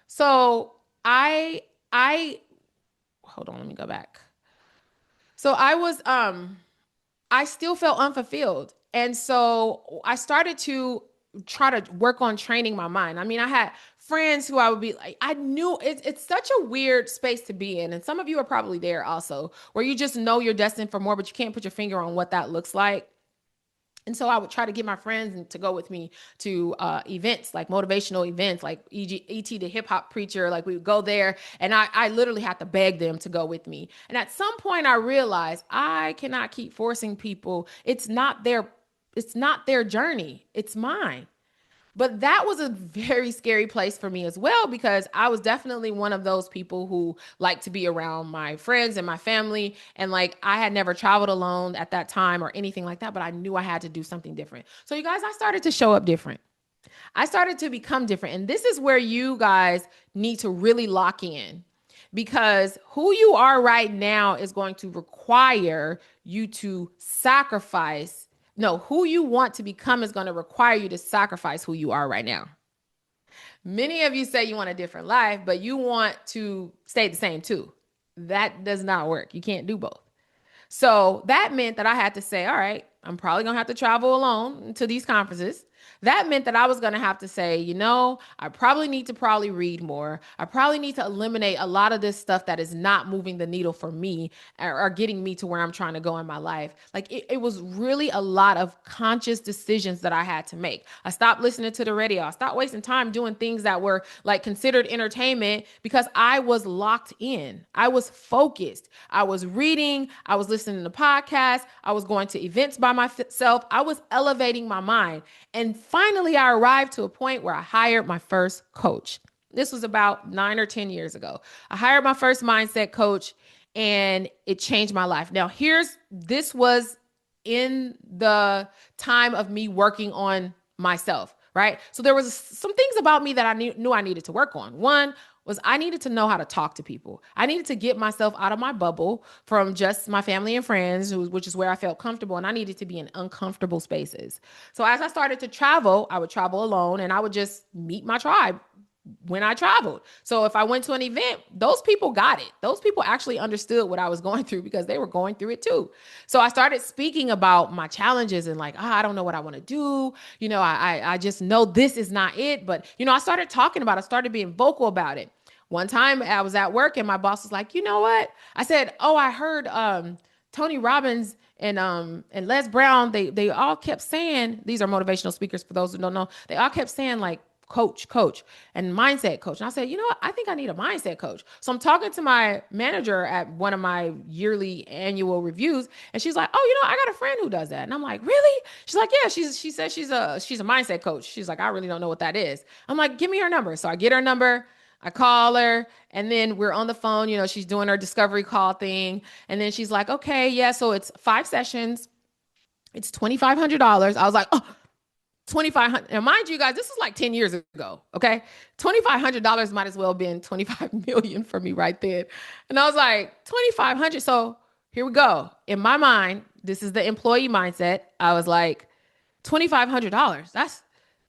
S1: So I hold on, let me go back. So I still felt unfulfilled. And so I started to try to work on training my mind. I mean, I had friends who I would be like, I knew it's such a weird space to be in. And some of you are probably there also, where you just know you're destined for more, but you can't put your finger on what that looks like. And so I would try to get my friends to go with me to events, like motivational events, like E.T. the hip hop preacher. Like we would go there and I literally had to beg them to go with me. And at some point I realized I cannot keep forcing people. It's not their journey. It's mine. But that was a very scary place for me as well, because I was definitely one of those people who like to be around my friends and my family. And like, I had never traveled alone at that time or anything like that, but I knew I had to do something different. So you guys, I started to show up different. I started to become different. And this is where you guys need to really lock in, because who you are right now is going to require you to sacrifice. No, who you want to become is going to require you to sacrifice who you are right now. Many of you say you want a different life, but you want to stay the same too. That does not work. You can't do both. So that meant that I had to say, all right, I'm probably going to have to travel alone to these conferences. That meant that I was going to have to say, I probably need to read more. I probably need to eliminate a lot of this stuff that is not moving the needle for me or getting me to where I'm trying to go in my life. Like it was really a lot of conscious decisions that I had to make. I stopped listening to the radio. I stopped wasting time doing things that were like considered entertainment because I was locked in. I was focused. I was reading. I was listening to podcasts. I was going to events by myself. I was elevating my mind. And finally, I arrived to a point where I hired my first coach. This was about 9 or 10 years ago. I hired my first mindset coach and it changed my life. Now, this was in the time of me working on myself, right? So there was some things about me that I knew I needed to work on. One was I needed to know how to talk to people. I needed to get myself out of my bubble from just my family and friends, which is where I felt comfortable. And I needed to be in uncomfortable spaces. So as I started to travel, I would travel alone and I would just meet my tribe when I traveled. So if I went to an event, those people got it. Those people actually understood what I was going through because they were going through it too. So I started speaking about my challenges and like, I don't know what I want to do. I just know this is not it. But, I started talking about it. I started being vocal about it. One time I was at work and my boss was like, you know what? I said, I heard Tony Robbins and Les Brown, they all kept saying, these are motivational speakers for those who don't know, they all kept saying like, coach, and mindset coach. And I said, you know what? I think I need a mindset coach. So I'm talking to my manager at one of my yearly annual reviews. And she's like, I got a friend who does that. And I'm like, really? She's like, yeah, she says she's a mindset coach. She's like, I really don't know what that is. I'm like, give me her number. So I get her number. I call her and then we're on the phone, she's doing her discovery call thing. And then she's like, okay, yeah. So it's 5 sessions. It's $2,500. I was like, oh, $2,500. And mind you guys, this is like 10 years ago. Okay. $2,500 might as well have been 25 million for me right then. And I was like, 2,500. So here we go. In my mind, this is the employee mindset. I was like, $2,500.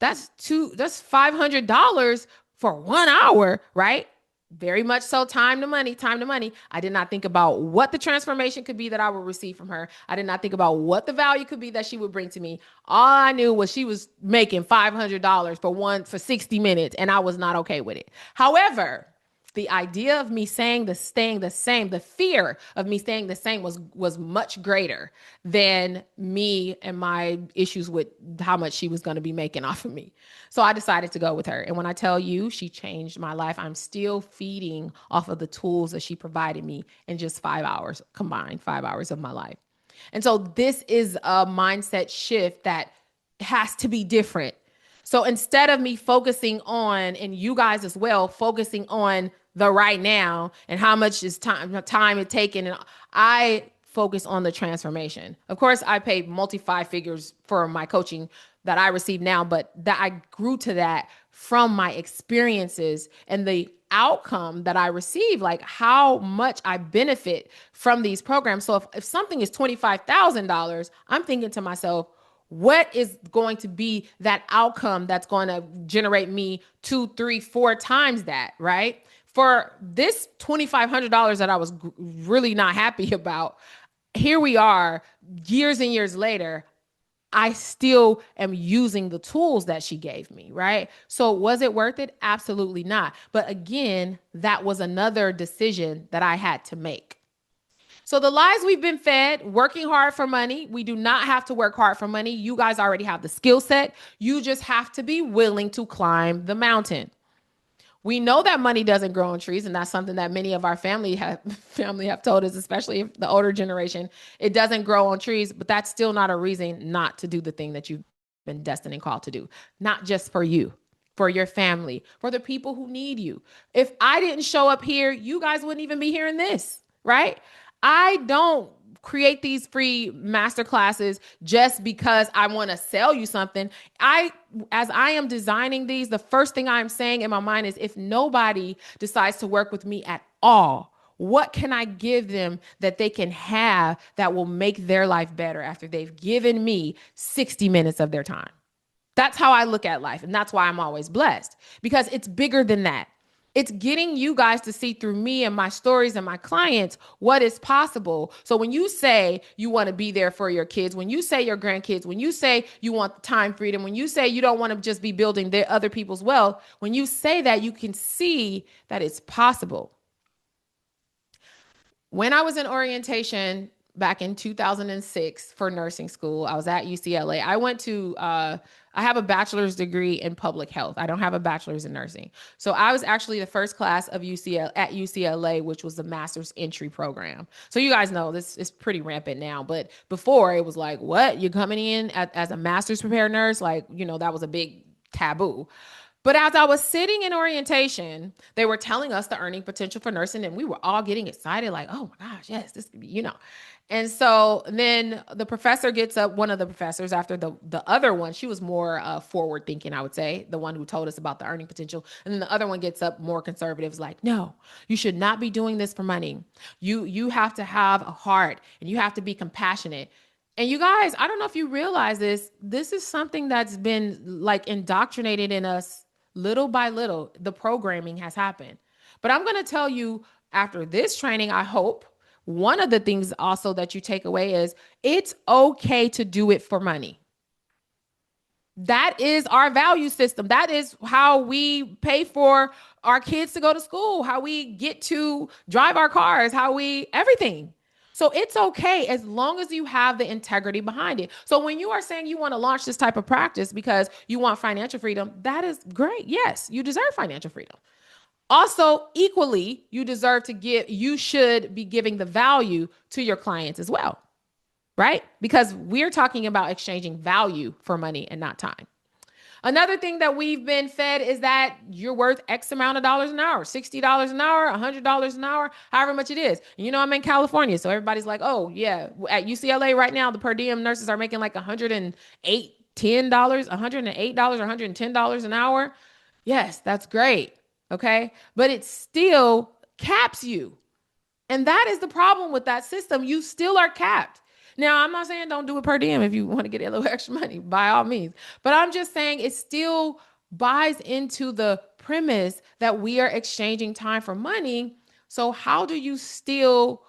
S1: That's $500 for 1 hour, right? Very much so. Time to money, time to money. I did not think about what the transformation could be that I would receive from her. I did not think about what the value could be that she would bring to me. All I knew was she was making $500 for 60 minutes, and I was not okay with it. However, the idea of me staying the same, the fear of me staying the same was much greater than me and my issues with how much she was going to be making off of me. So I decided to go with her. And when I tell you she changed my life, I'm still feeding off of the tools that she provided me in just 5 hours, combined 5 hours of my life. And so this is a mindset shift that has to be different. So instead of me focusing on, and you guys as well, focusing on the right now and how much is time it taken, and I focus on the transformation. Of course, I paid multi-five figures for my coaching that I receive now, but that I grew to that from my experiences and the outcome that I receive, like how much I benefit from these programs. So if something is $25,000, I'm thinking to myself, what is going to be that outcome that's going to generate me 2, 3, 4 times that, right? For this $2,500 that I was really not happy about, here we are years and years later, I still am using the tools that she gave me, right? So was it worth it? Absolutely not. But again, that was another decision that I had to make. So the lies we've been fed, working hard for money. We do not have to work hard for money. You guys already have the skill set. You just have to be willing to climb the mountain. We know that money doesn't grow on trees, and that's something that many of our family have told us, especially the older generation. It doesn't grow on trees, but that's still not a reason not to do the thing that you've been destined and called to do. Not just for you, for your family, for the people who need you. If I didn't show up here, you guys wouldn't even be hearing this, right? I don't create these free master classes just because I want to sell you something. As I am designing these, the first thing I'm saying in my mind is, if nobody decides to work with me at all, what can I give them that they can have that will make their life better after they've given me 60 minutes of their time? That's how I look at life. And that's why I'm always blessed, because it's bigger than that. It's getting you guys to see through me and my stories and my clients what is possible. So when you say you want to be there for your kids, when you say your grandkids, when you say you want time freedom, when you say you don't want to just be building their other people's wealth, when you say that, you can see that it's possible. When I was in orientation back in 2006 for nursing school, I was at UCLA. I have a bachelor's degree in public health. I don't have a bachelor's in nursing. So I was actually the first class of UCLA, which was the master's entry program. So you guys know this is pretty rampant now, but before it was like, what? You're coming in as a master's prepared nurse? Like, that was a big taboo. But as I was sitting in orientation, they were telling us the earning potential for nursing, and we were all getting excited, like, oh my gosh, yes, this could be, And so then the professor gets up, one of the professors after the other one, she was more forward thinking, I would say, the one who told us about the earning potential. And then the other one gets up, more conservatives, like, no, you should not be doing this for money. You have to have a heart, and you have to be compassionate. And you guys, I don't know if you realize this is something that's been like indoctrinated in us little by little. The programming has happened. But I'm going to tell you, after this training, I hope, one of the things also that you take away is it's okay to do it for money. That is our value system. That is how we pay for our kids to go to school, how we get to drive our cars, everything. So it's okay as long as you have the integrity behind it. So when you are saying you want to launch this type of practice because you want financial freedom, that is great. Yes, you deserve financial freedom. Also, equally, you should be giving the value to your clients as well, right? Because we're talking about exchanging value for money and not time. Another thing that we've been fed is that you're worth X amount of dollars an hour, $60 an hour, $100 an hour, however much it is. I'm in California, so everybody's like, oh yeah, at UCLA right now, the per diem nurses are making like $108 $108 or $110 an hour, yes, that's great. Okay. But it still caps you. And that is the problem with that system. You still are capped. Now, I'm not saying don't do it per diem if you want to get a little extra money, by all means. But I'm just saying it still buys into the premise that we are exchanging time for money. So how do you still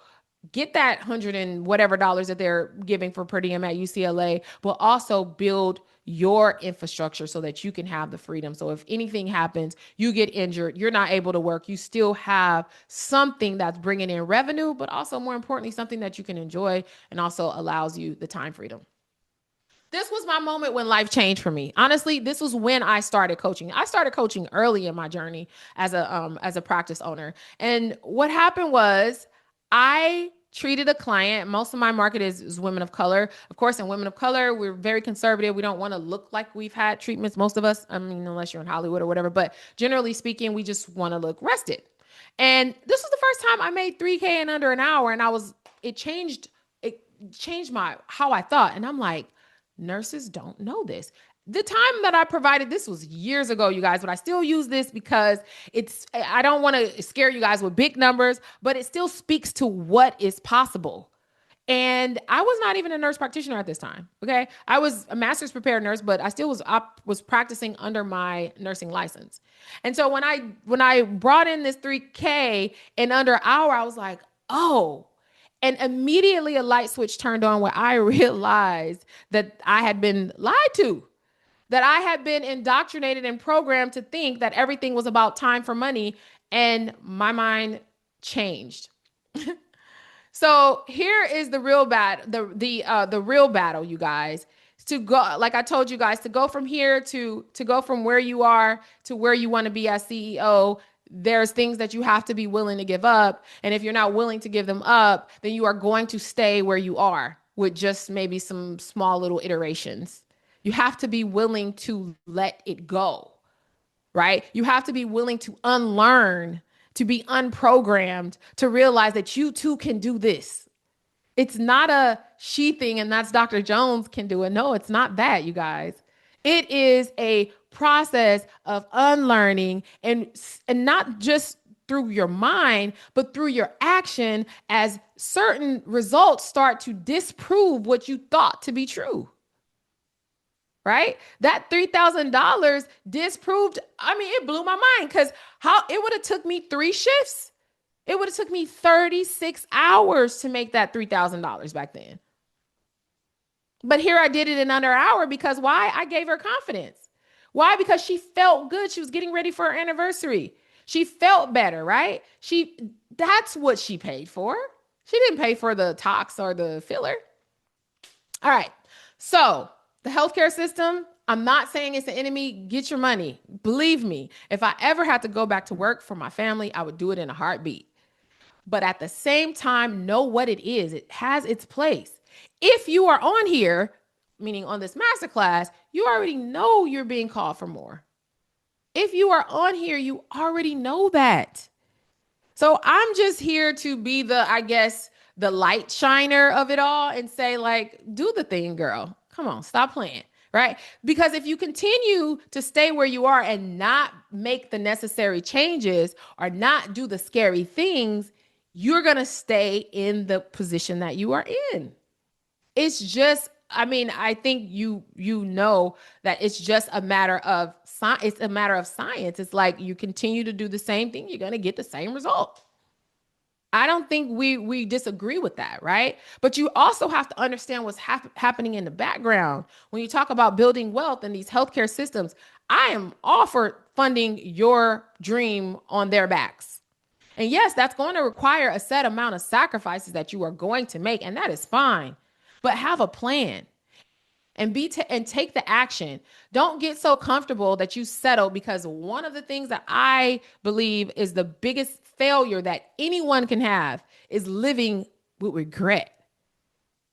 S1: get that hundred and whatever dollars that they're giving for per diem at UCLA, but also build your infrastructure so that you can have the freedom? So if anything happens, you get injured, you're not able to work, you still have something that's bringing in revenue, but also more importantly, something that you can enjoy and also allows you the time freedom. This was my moment when life changed for me. Honestly, this was when I started coaching. I started coaching early in my journey as a practice owner. And what happened was I treated a client. Most of my market is women of color. Of course, in women of color, we're very conservative. We don't want to look like we've had treatments, most of us. I mean, unless you're in Hollywood or whatever, but generally speaking, we just want to look rested. And this was the first time I made 3K in under an hour. And it changed my how I thought. And I'm like, nurses don't know this. The time that I provided, this was years ago, you guys, but I still use this because I don't want to scare you guys with big numbers, but it still speaks to what is possible. And I was not even a nurse practitioner at this time. Okay. I was a master's prepared nurse, but I still was practicing under my nursing license. And so when I brought in this 3K in under an hour, I was like, oh. And immediately a light switch turned on where I realized that I had been lied to, that I had been indoctrinated and programmed to think that everything was about time for money. And my mind changed. So here is the real the real battle, you guys. To go, like I told you guys, to go from here to go from where you are to where you want to be as CEO. There's things that you have to be willing to give up. And if you're not willing to give them up, then you are going to stay where you are with just maybe some small little iterations. You have to be willing to let it go, right? You have to be willing to unlearn, to be unprogrammed, to realize that you too can do this. It's not a she thing and that's Dr. Jones can do it. No, it's not that, you guys. It is a process of unlearning and not just through your mind, but through your action as certain results start to disprove what you thought to be true. Right? That $3,000 disproved. I mean, it blew my mind because how it would have took me 3 shifts. It would have took me 36 hours to make that $3,000 back then. But here I did it in under an hour because why? I gave her confidence. Why? Because she felt good. She was getting ready for her anniversary. She felt better, right? That's what she paid for. She didn't pay for the tox or the filler. All right. So the healthcare system, I'm not saying it's the enemy. Get your money. Believe me, if I ever had to go back to work for my family, I would do it in a heartbeat. But at the same time, know what it is. It has its place. If you are on here, meaning on this masterclass, you already know you're being called for more. If you are on here, you already know that. So I'm just here to be the light shiner of it all and say, like, do the thing, girl. Come on, stop playing, right? Because if you continue to stay where you are and not make the necessary changes or not do the scary things, you're going to stay in the position that you are in. It's just, I think you know that it's just a matter of science. It's a matter of science. It's like you continue to do the same thing, you're going to get the same result. I don't think we disagree with that, right? But you also have to understand what's happening in the background. When you talk about building wealth in these healthcare systems, I am all for funding your dream on their backs. And yes, that's going to require a set amount of sacrifices that you are going to make, and that is fine. But have a plan and take the action. Don't get so comfortable that you settle, because one of the things that I believe is the biggest failure that anyone can have is living with regret.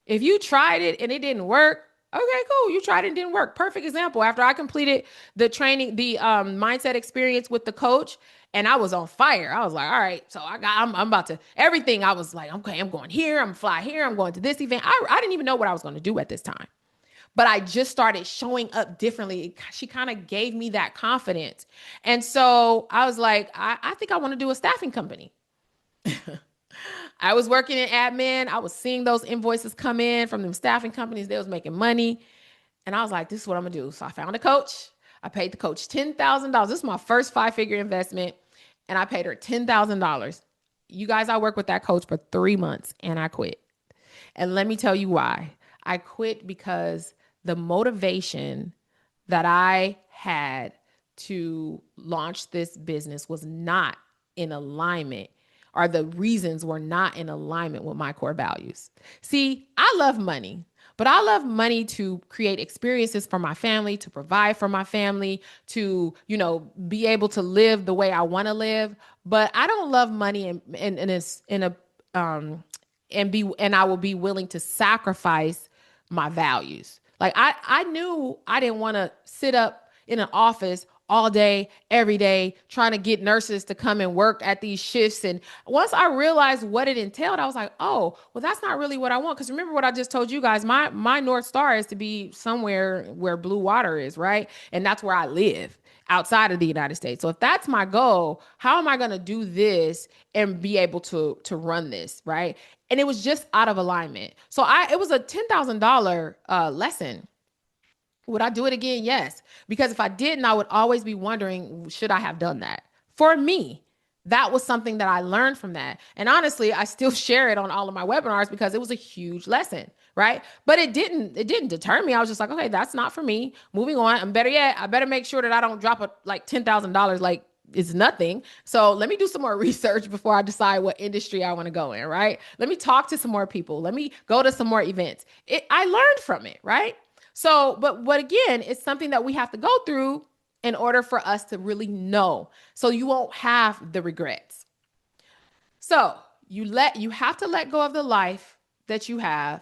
S1: If you tried it and it didn't work, okay, cool. You tried it and it didn't work. Perfect example. After I completed the training, the mindset experience with the coach, and I was on fire. I was like, all right, so I'm about to everything. I was like, okay, I'm going here. I'm fly here. I'm going to this event. I didn't even know what I was going to do at this time. but I just started showing up differently. She kind of gave me that confidence. And so I was like, I think I want to do a staffing company. I was working in admin. I was seeing those invoices come in from them staffing companies. They was making money. And I was like, this is what I'm going to do. So I found a coach. I paid the coach $10,000. This is my first 5-figure investment. And I paid her $10,000. You guys, I worked with that coach for 3 months and I quit. And let me tell you why. I quit because the motivation that I had to launch this business was not in alignment, or the reasons were not in alignment with my core values. See, I love money, but I love money to create experiences for my family, to provide for my family, to, be able to live the way I want to live. But I don't love money and I will be willing to sacrifice my values. Like I knew I didn't want to sit up in an office all day, every day, trying to get nurses to come and work at these shifts. And once I realized what it entailed, I was like, oh, well, that's not really what I want. Because remember what I just told you guys, my North Star is to be somewhere where blue water is, right? And that's where I live, outside of the United States. So if that's my goal, how am I going to do this and be able to run this, right? And it was just out of alignment. So it was a $10,000 lesson. Would I do it again? Yes. Because if I didn't, I would always be wondering, should I have done that? For me, that was something that I learned from that. And honestly, I still share it on all of my webinars because it was a huge lesson, right? But it didn't deter me. I was just like, okay, that's not for me. Moving on. And better yet, I better make sure that I don't drop $10,000 like it's nothing. So let me do some more research before I decide what industry I want to go in, right? Let me talk to some more people. Let me go to some more events. I learned from it, right? So, but what again, it's something that we have to go through in order for us to really know. So you won't have the regrets. So you have to let go of the life that you have.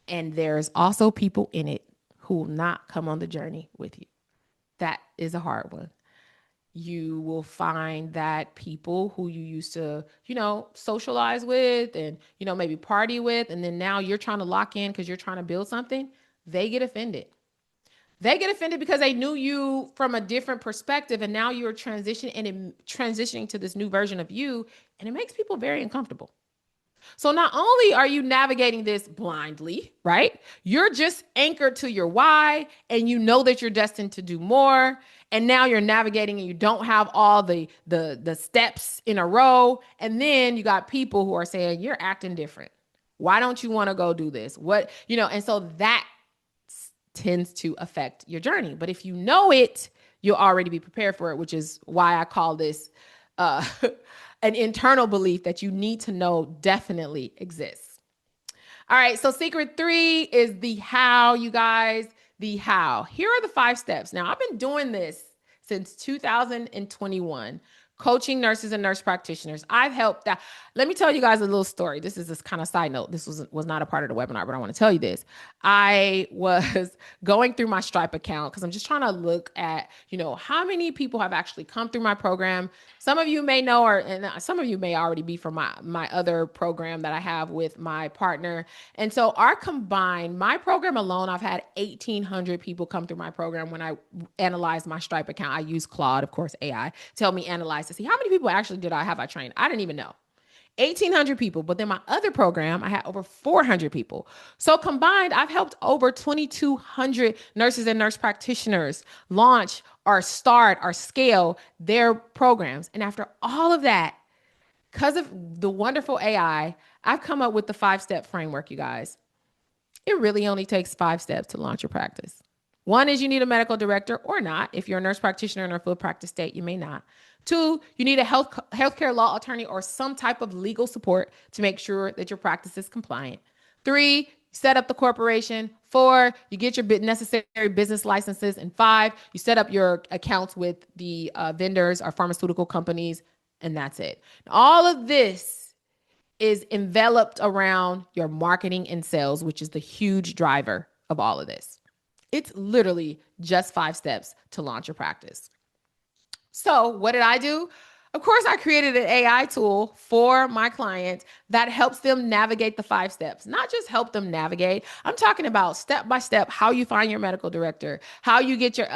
S1: And there's also people in it who will not come on the journey with you. That is a hard one. You will find that people who you used to, socialize with and, maybe party with, and then now you're trying to lock in because you're trying to build something, they get offended. They get offended because they knew you from a different perspective, and now you're transitioning to this new version of you, and it makes people very uncomfortable. So not only are you navigating this blindly, right? You're just anchored to your why, and you know that you're destined to do more. And now you're navigating and you don't have all the steps in a row. And then you got people who are saying, you're acting different. Why don't you want to go do this? And so that tends to affect your journey. But if you know it, you'll already be prepared for it, which is why I call this an internal belief that you need to know definitely exists. All right. So secret 3 is the how, you guys, the how. Here are the 5 steps. Now, I've been doing this since 2021. Coaching nurses and nurse practitioners. I've helped that. Let me tell you guys a little story. This is this kind of side note. This was not a part of the webinar, but I want to tell you this. I was going through my Stripe account because I'm just trying to look at, how many people have actually come through my program. Some of you may know, and some of you may already be from my other program that I have with my partner. And so my program alone, I've had 1,800 people come through my program. When I analyzed my Stripe account, I use Claude, of course, AI, to help me analyze to see how many people actually have I trained. I didn't even know. 1,800 people. But then my other program, I had over 400 people. So combined, I've helped over 2,200 nurses and nurse practitioners launch or start or scale their programs. And after all of that, because of the wonderful AI, I've come up with the 5-step framework, you guys. It really only takes 5 steps to launch your practice. 1 is you need a medical director or not. If you're a nurse practitioner in a full practice state, you may not. 2, you need a healthcare law attorney or some type of legal support to make sure that your practice is compliant. 3, set up the corporation. 4, you get your necessary business licenses. And 5, you set up your accounts with the vendors or pharmaceutical companies, and that's it. All of this is enveloped around your marketing and sales, which is the huge driver of all of this. It's literally just 5 steps to launch your practice. So what did I do? Of course, I created an AI tool for my clients that helps them navigate the 5 steps, not just help them navigate. I'm talking about step by step how you find your medical director, how you get your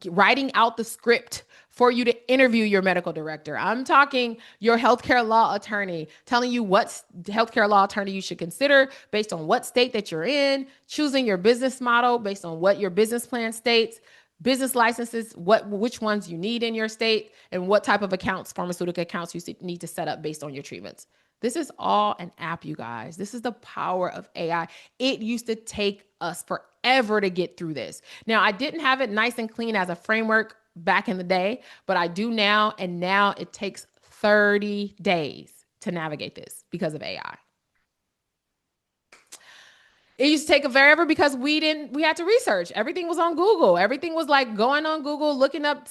S1: writing out the script for you to interview your medical director. I'm talking your healthcare law attorney, telling you what healthcare law attorney you should consider based on what state that you're in, choosing your business model based on what your business plan states, business licenses, which ones you need in your state, and what type of accounts, pharmaceutical accounts you need to set up based on your treatments. This is all an app, you guys. This is the power of AI. It used to take us forever to get through this. Now, I didn't have it nice and clean as a framework back in the day, but I do now, and now it takes 30 days to navigate this because of AI. It used to take forever because we had to research. Everything was on Google. Everything was like going on Google, looking up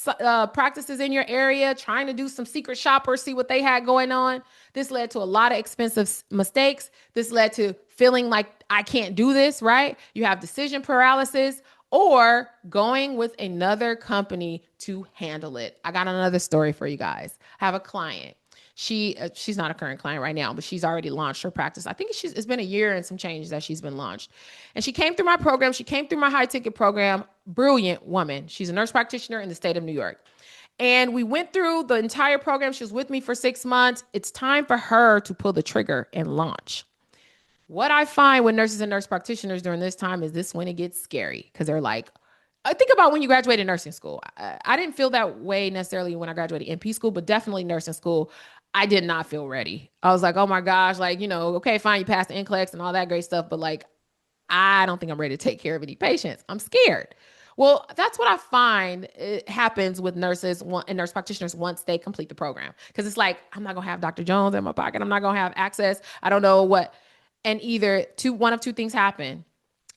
S1: practices in your area, trying to do some secret shopper, see what they had going on. This led to a lot of expensive mistakes. This led to feeling like I can't do this, right? You have decision paralysis or going with another company to handle it. I got another story for you guys. I have a client. She's not a current client right now, but she's already launched her practice. I think it's been a year and some change that she's been launched. And she came through my program. She came through my high ticket program. Brilliant woman. She's a nurse practitioner in the state of New York. And we went through the entire program. She was with me for 6 months. It's time for her to pull the trigger and launch. What I find with nurses and nurse practitioners during this time is this when it gets scary because they're like, I think about when you graduated nursing school. I didn't feel that way necessarily when I graduated NP school, but definitely nursing school. I did not feel ready. I was like, oh my gosh, like, okay, fine, you passed the NCLEX and all that great stuff, but like, I don't think I'm ready to take care of any patients. I'm scared. Well, that's what I find it happens with nurses and nurse practitioners once they complete the program. Because it's like, I'm not going to have Dr. Jones in my pocket. I'm not going to have access. I don't know what. And one of two things happen.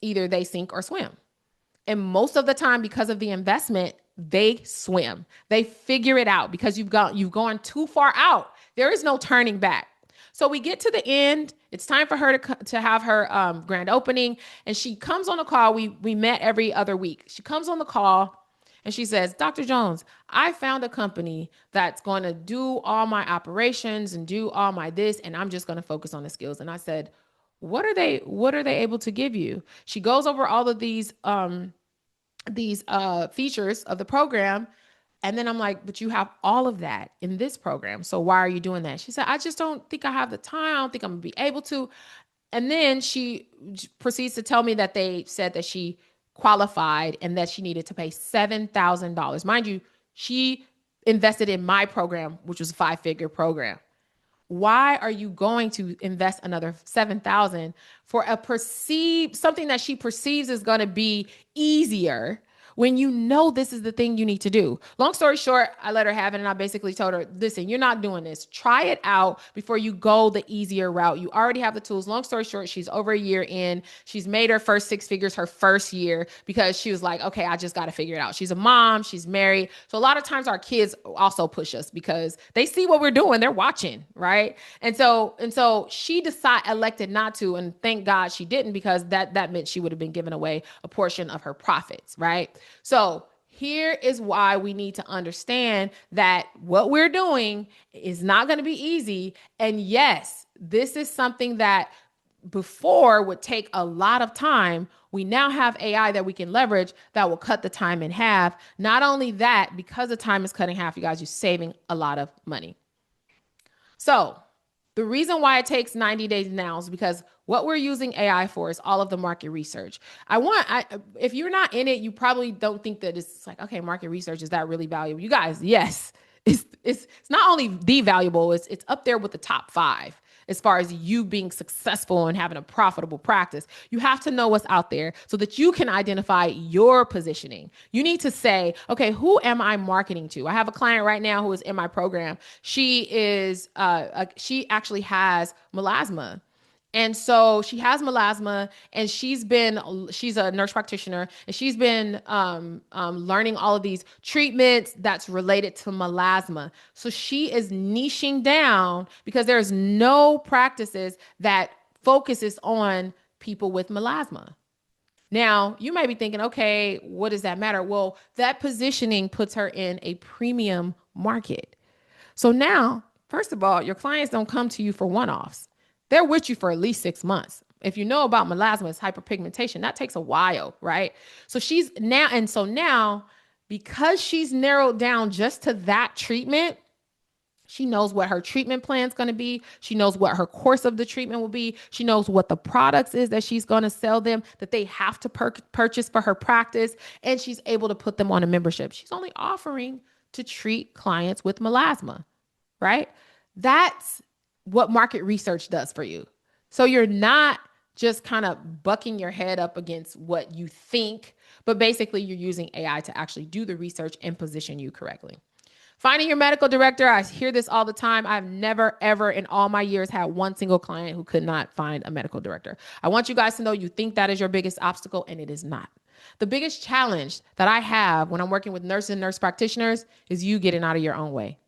S1: Either they sink or swim. And most of the time, because of the investment, they swim. They figure it out because you've gone too far out. There is no turning back. So we get to the end. It's time for her to have her grand opening. And she comes on the call. We met every other week. She comes on the call and she says, Dr. Jones, I found a company that's going to do all my operations and do all my this, and I'm just going to focus on the skills. And I said, what are they able to give you? She goes over all of these features of the program. And then I'm like, but you have all of that in this program. So why are you doing that? She said, I just don't think I have the time. I don't think I'm gonna be able to. And then she proceeds to tell me that they said that she qualified and that she needed to pay $7,000. Mind you, she invested in my program, which was a 5-figure program. Why are you going to invest another $7,000 for something that she perceives is going to be easier when you know this is the thing you need to do? Long story short, I let her have it and I basically told her, listen, you're not doing this. Try it out before you go the easier route. You already have the tools. Long story short, she's over a year in. She's made her first 6 figures her first year because she was like, okay, I just got to figure it out. She's a mom. She's married. So a lot of times our kids also push us because they see what we're doing. They're watching, right? And so she elected not to, and thank God she didn't, because that meant she would have been giving away a portion of her profits, right? So here is why we need to understand that what we're doing is not going to be easy. And yes, this is something that before would take a lot of time. We now have AI that we can leverage that will cut the time in half. Not only that, because the time is cut in half, you guys, you're saving a lot of money. So the reason why it takes 90 days now is because what we're using AI for is all of the market research. If you're not in it, you probably don't think that it's like, okay, market research, is that really valuable? You guys, yes, it's not only the valuable, it's up there with the top 5 as far as you being successful and having a profitable practice. You have to know what's out there so that you can identify your positioning. You need to say, okay, who am I marketing to? I have a client right now who is in my program. She actually has melasma. And so she has melasma, and she's a nurse practitioner, and she's been learning all of these treatments that's related to melasma. So she is niching down because there's no practices that focuses on people with melasma. Now, you might be thinking, okay, what does that matter? Well, that positioning puts her in a premium market. So now, first of all, your clients don't come to you for one-offs. They're with you for at least 6 months. If you know about melasma, it's hyperpigmentation. That takes a while, right? So now, because she's narrowed down just to that treatment, she knows what her treatment plan is going to be. She knows what her course of the treatment will be. She knows what the products is that she's going to sell them, that they have to purchase for her practice, and she's able to put them on a membership. She's only offering to treat clients with melasma, right? That's what market research does for you. So you're not just kind of bucking your head up against what you think, but basically you're using AI to actually do the research and position you correctly. Finding your medical director, I hear this all the time. I've never, ever in all my years had one single client who could not find a medical director. I want you guys to know you think that is your biggest obstacle, and it is not. The biggest challenge that I have when I'm working with nurses and nurse practitioners is you getting out of your own way.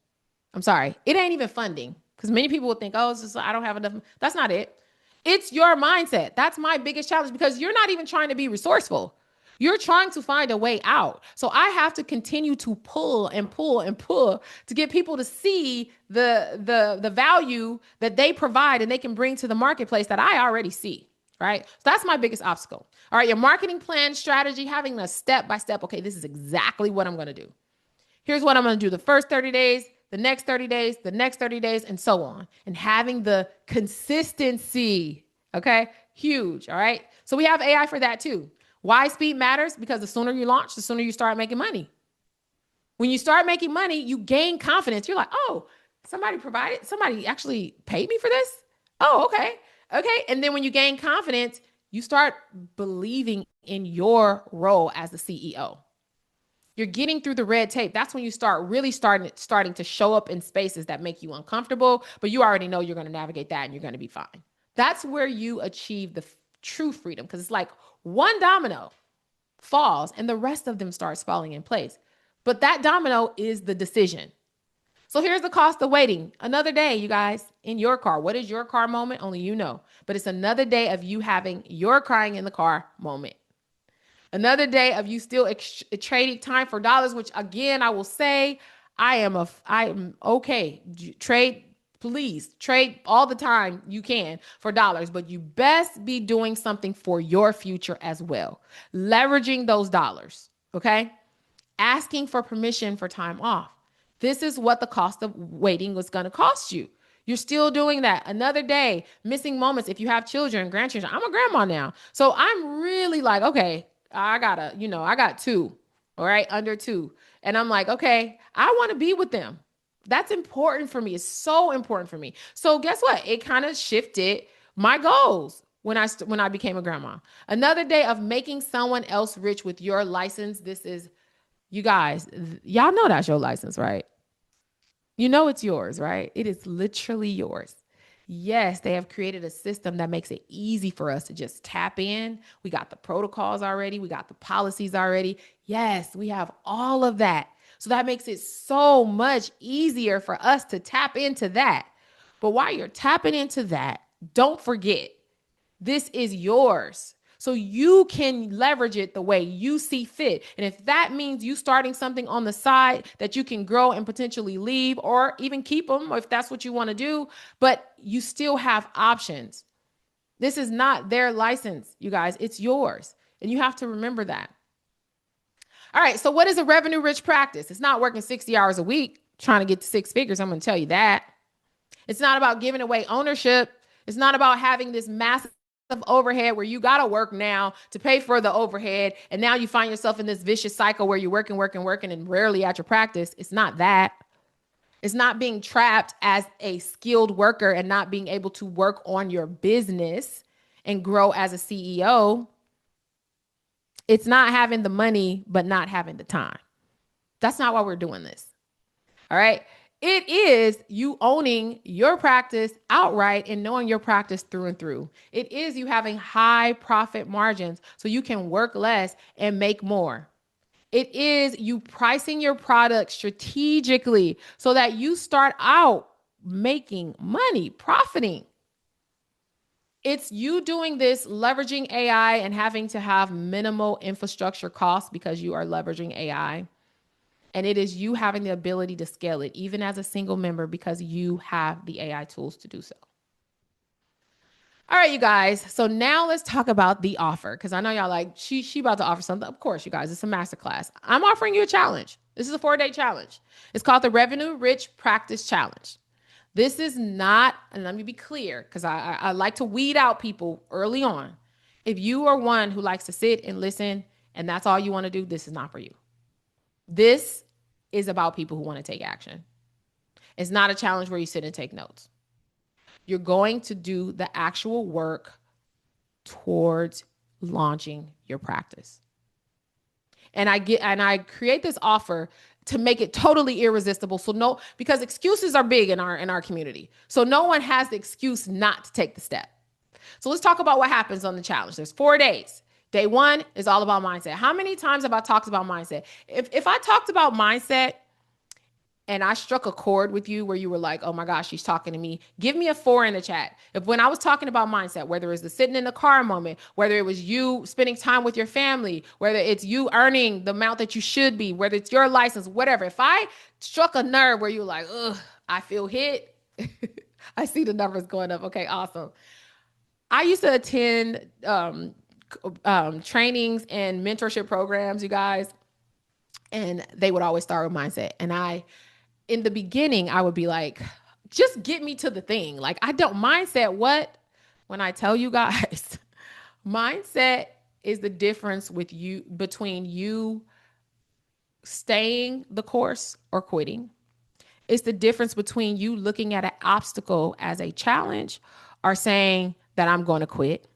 S1: I'm sorry. It ain't even funding, because many people will think, oh, it's just, I don't have enough. That's not it. It's your mindset. That's my biggest challenge, because you're not even trying to be resourceful. You're trying to find a way out. So I have to continue to pull and pull and pull to get people to see the value that they provide and they can bring to the marketplace that I already see, right? So that's my biggest obstacle. All right, your marketing plan strategy, having a step-by-step, okay, this is exactly what I'm going to do. Here's what I'm going to do the first 30 days, the next 30 days, the next 30 days, and so on. And having the consistency, okay? Huge, all right? So we have AI for that too. Why speed matters? Because the sooner you launch, the sooner you start making money. When you start making money, you gain confidence. You're like, oh, somebody actually paid me for this? Oh, okay. Okay. And then when you gain confidence, you start believing in your role as the CEO. You're getting through the red tape. That's when you start really starting to show up in spaces that make you uncomfortable, but you already know you're going to navigate that and you're going to be fine. That's where you achieve the true freedom, because it's like one domino falls and the rest of them starts falling in place. But that domino is the decision. So here's the cost of waiting. Another day, you guys, in your car. What is your car moment? Only you know. But it's another day of you having your crying in the car moment. Another day of you still trading time for dollars, which again, I will say, I am okay. Trade, please trade all the time you can for dollars, but you best be doing something for your future as well. Leveraging those dollars, okay? Asking for permission for time off. This is what the cost of waiting was going to cost you. You're still doing that. Another day, missing moments. If you have children, grandchildren, I'm a grandma now. So I'm really like, okay, I got 2, all right, under 2. And I'm like, okay, I want to be with them. That's important for me. It's so important for me. So guess what? It kind of shifted my goals when I became a grandma. Another day of making someone else rich with your license. This is, you guys, y'all know that's your license, right? You know it's yours, right? It is literally yours. Yes, they have created a system that makes it easy for us to just tap in. We got the protocols already. We got the policies already. Yes, we have all of that. So that makes it so much easier for us to tap into that. But while you're tapping into that, don't forget, this is yours. So you can leverage it the way you see fit. And if that means you starting something on the side that you can grow and potentially leave or even keep them, if that's what you want to do, but you still have options. This is not their license, you guys. It's yours. And you have to remember that. All right. So what is a revenue rich practice? It's not working 60 hours a week trying to get to 6 figures. I'm going to tell you that. It's not about giving away ownership. It's not about having this massive of overhead where you got to work now to pay for the overhead. And now you find yourself in this vicious cycle where you're working and rarely at your practice. It's not that. It's not being trapped as a skilled worker and not being able to work on your business and grow as a CEO. It's not having the money, but not having the time. That's not why we're doing this. All right. It is you owning your practice outright and knowing your practice through and through. It is you having high profit margins so you can work less and make more. It is you pricing your product strategically so that you start out making money, profiting. It's you doing this, leveraging AI and having to have minimal infrastructure costs because you are leveraging AI. And it is you having the ability to scale it, even as a single member, because you have the AI tools to do so. All right, you guys. So now let's talk about the offer, because I know y'all like, she about to offer something. Of course, you guys, it's a masterclass. I'm offering you a challenge. This is a 4-day challenge. It's called the Revenue Rich Practice Challenge. This is not, and let me be clear, because I like to weed out people early on. If you are one who likes to sit and listen and that's all you want to do, this is not for you. This is about people who want to take action. It's not a challenge where you sit and take notes. You're going to do the actual work towards launching your practice. And I create this offer to make it totally irresistible. So because excuses are big in our community. So no one has the excuse not to take the step. So let's talk about what happens on the challenge. There's 4 days. Day 1 is all about mindset. How many times have I talked about mindset? If I talked about mindset and I struck a chord with you where you were like, oh my gosh, she's talking to me, give me a 4 in the chat. If when I was talking about mindset, whether it was the sitting in the car moment, whether it was you spending time with your family, whether it's you earning the amount that you should be, whether it's your license, whatever. If I struck a nerve where you're like, ugh, I feel hit. I see the numbers going up. Okay, awesome. I used to attend trainings and mentorship programs, you guys, and they would always start with mindset. And in the beginning, I would be like, just get me to the thing. Like, I don't mindset what? When I tell you guys, mindset is the difference between you staying the course or quitting. It's the difference between you looking at an obstacle as a challenge or saying that I'm going to quit.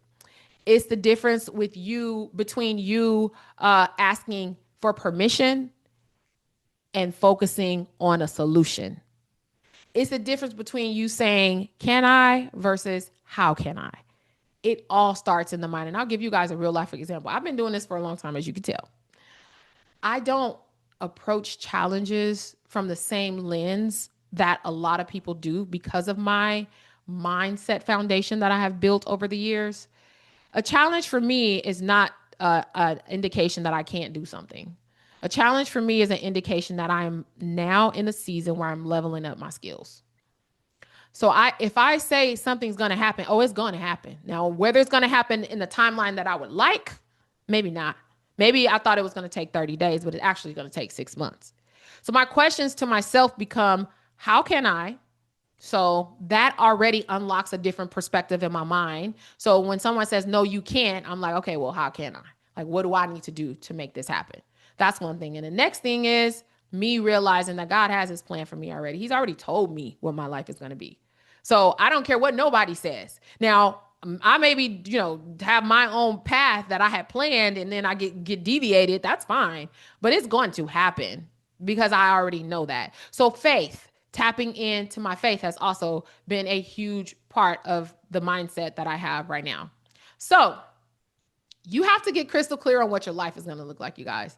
S1: It's the difference between you asking for permission and focusing on a solution. It's the difference between you saying, can I versus how can I? It all starts in the mind. And I'll give you guys a real life example. I've been doing this for a long time, as you can tell. I don't approach challenges from the same lens that a lot of people do because of my mindset foundation that I have built over the years. A challenge for me is not an indication that I can't do something. A challenge for me is an indication that I'm now in a season where I'm leveling up my skills. So if I say something's going to happen, it's going to happen. Now, whether it's going to happen in the timeline that I would like, maybe not. Maybe I thought it was going to take 30 days, but it's actually going to take 6 months. So my questions to myself become, how can I? So that already unlocks a different perspective in my mind. So when someone says, no, you can't, I'm like, okay, well, how can I? Like, what do I need to do to make this happen? That's one thing. And the next thing is me realizing that God has his plan for me already. He's already told me what my life is going to be. So I don't care what nobody says. Now, I maybe, have my own path that I had planned and then I get deviated. That's fine. But it's going to happen because I already know that. So faith, tapping into my faith has also been a huge part of the mindset that I have right now. So you have to get crystal clear on what your life is going to look like, you guys.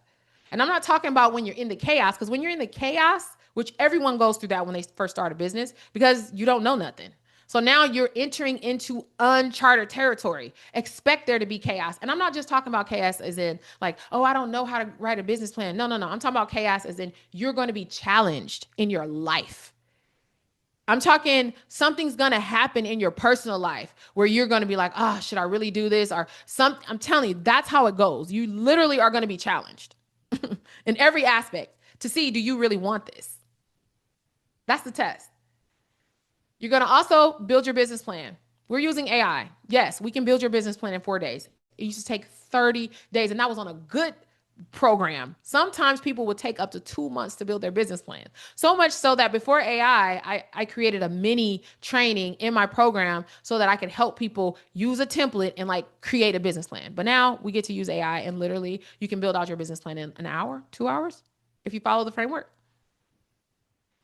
S1: And I'm not talking about when you're in the chaos, because when you're in the chaos, which everyone goes through that when they first start a business, because you don't know nothing. So now you're entering into uncharted territory. Expect there to be chaos. And I'm not just talking about chaos as in like, I don't know how to write a business plan. No. I'm talking about chaos as in you're going to be challenged in your life. I'm talking something's going to happen in your personal life where you're going to be like, should I really do this? I'm telling you, that's how it goes. You literally are going to be challenged in every aspect to see, do you really want this? That's the test. You're going to also build your business plan. We're using AI. Yes, we can build your business plan in 4 days. It used to take 30 days, and that was on a good program. Sometimes people would take up to 2 months to build their business plan. So much so that before AI, I created a mini training in my program so that I could help people use a template and create a business plan. But now we get to use AI and literally you can build out your business plan in an hour, 2 hours, if you follow the framework.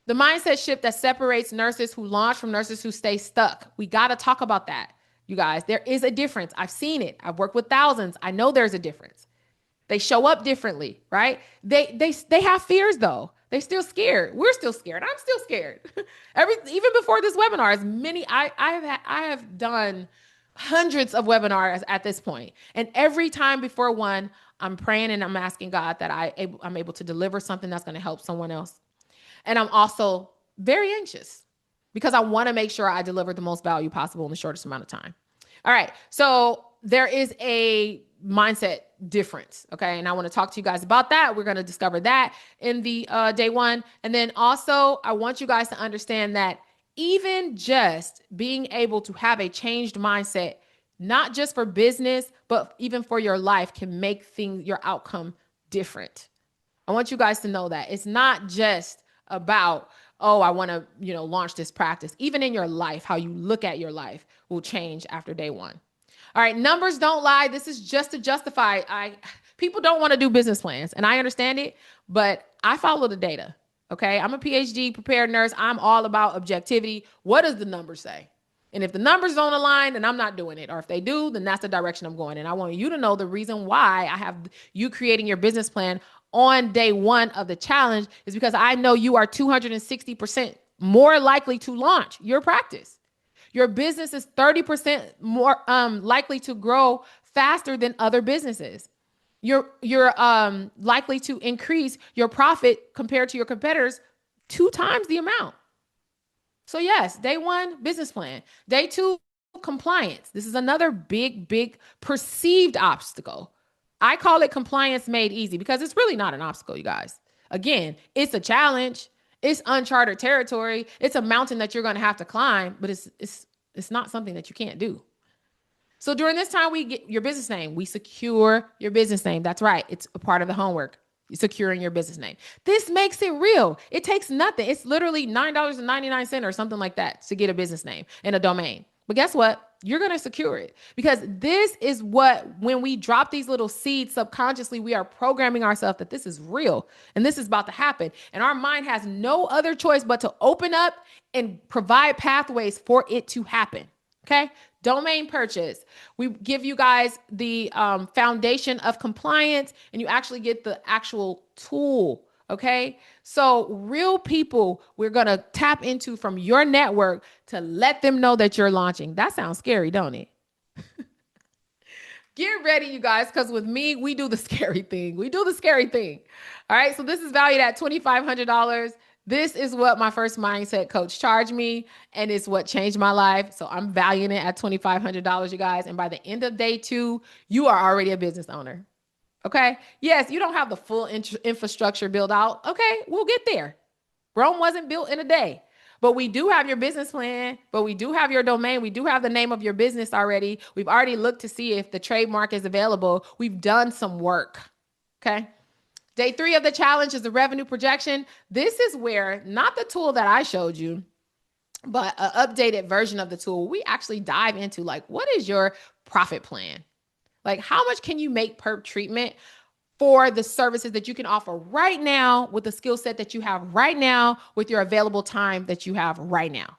S1: The mindset shift that separates nurses who launch from nurses who stay stuck. We got to talk about that, you guys. There is a difference. I've seen it. I've worked with thousands. I know there's a difference. They show up differently, right? They have fears though. They're still scared. We're still scared. I'm still scared. Even before this webinar, I have done hundreds of webinars at this point. And every time before one, I'm praying and I'm asking God that I'm able to deliver something that's going to help someone else. And I'm also very anxious because I want to make sure I deliver the most value possible in the shortest amount of time. All right. So there is a mindset difference. Okay. And I want to talk to you guys about that. We're going to discover that in the day one. And then also, I want you guys to understand that even just being able to have a changed mindset, not just for business, but even for your life, can make your outcome different. I want you guys to know that it's not just about, oh, I want to, launch this practice. Even in your life, how you look at your life will change after day one. All right. Numbers don't lie. This is just to justify. People don't want to do business plans, and I understand it, but I follow the data. Okay. I'm a PhD prepared nurse. I'm all about objectivity. What does the numbers say? And if the numbers don't align, then I'm not doing it. Or if they do, then that's the direction I'm going. And I want you to know the reason why I have you creating your business plan on day one of the challenge is because I know you are 260% more likely to launch your practice. Your business is 30% more likely to grow faster than other businesses. You're likely to increase your profit compared to your competitors 2 times the amount. So yes, day one, business plan. Day two, compliance. This is another big perceived obstacle. I call it compliance made easy because it's really not an obstacle, you guys. Again, it's a challenge. It's uncharted territory. It's a mountain that you're going to have to climb, but it's not something that you can't do. So during this time, we get your business name. We secure your business name. That's right. It's a part of the homework. Securing your business name. This makes it real. It takes nothing. It's literally $9.99 or something like that to get a business name and a domain. But guess what? You're going to secure it because this is what, when we drop these little seeds subconsciously, we are programming ourselves that this is real and this is about to happen. And our mind has no other choice but to open up and provide pathways for it to happen. Okay. Domain purchase. We give you guys the foundation of compliance and you actually get the actual tool. Okay. So real people we're going to tap into from your network to let them know that you're launching. That sounds scary, don't it? Get ready, you guys, because with me, we do the scary thing. All right. So this is valued at $2,500. This is what my first mindset coach charged me, and it's what changed my life. So I'm valuing it at $2,500, you guys. And by the end of day 2, you are already a business owner. Okay. Yes, you don't have the full infrastructure built out. Okay, we'll get there. Rome wasn't built in a day. But we do have your business plan, but we do have your domain. We do have the name of your business already. We've already looked to see if the trademark is available. We've done some work. Okay. Day 3 of the challenge is the revenue projection. This is where, not the tool that I showed you, but an updated version of the tool, we actually dive into like, what is your profit plan? Like, how much can you make per treatment for the services that you can offer right now with the skill set that you have right now with your available time that you have right now?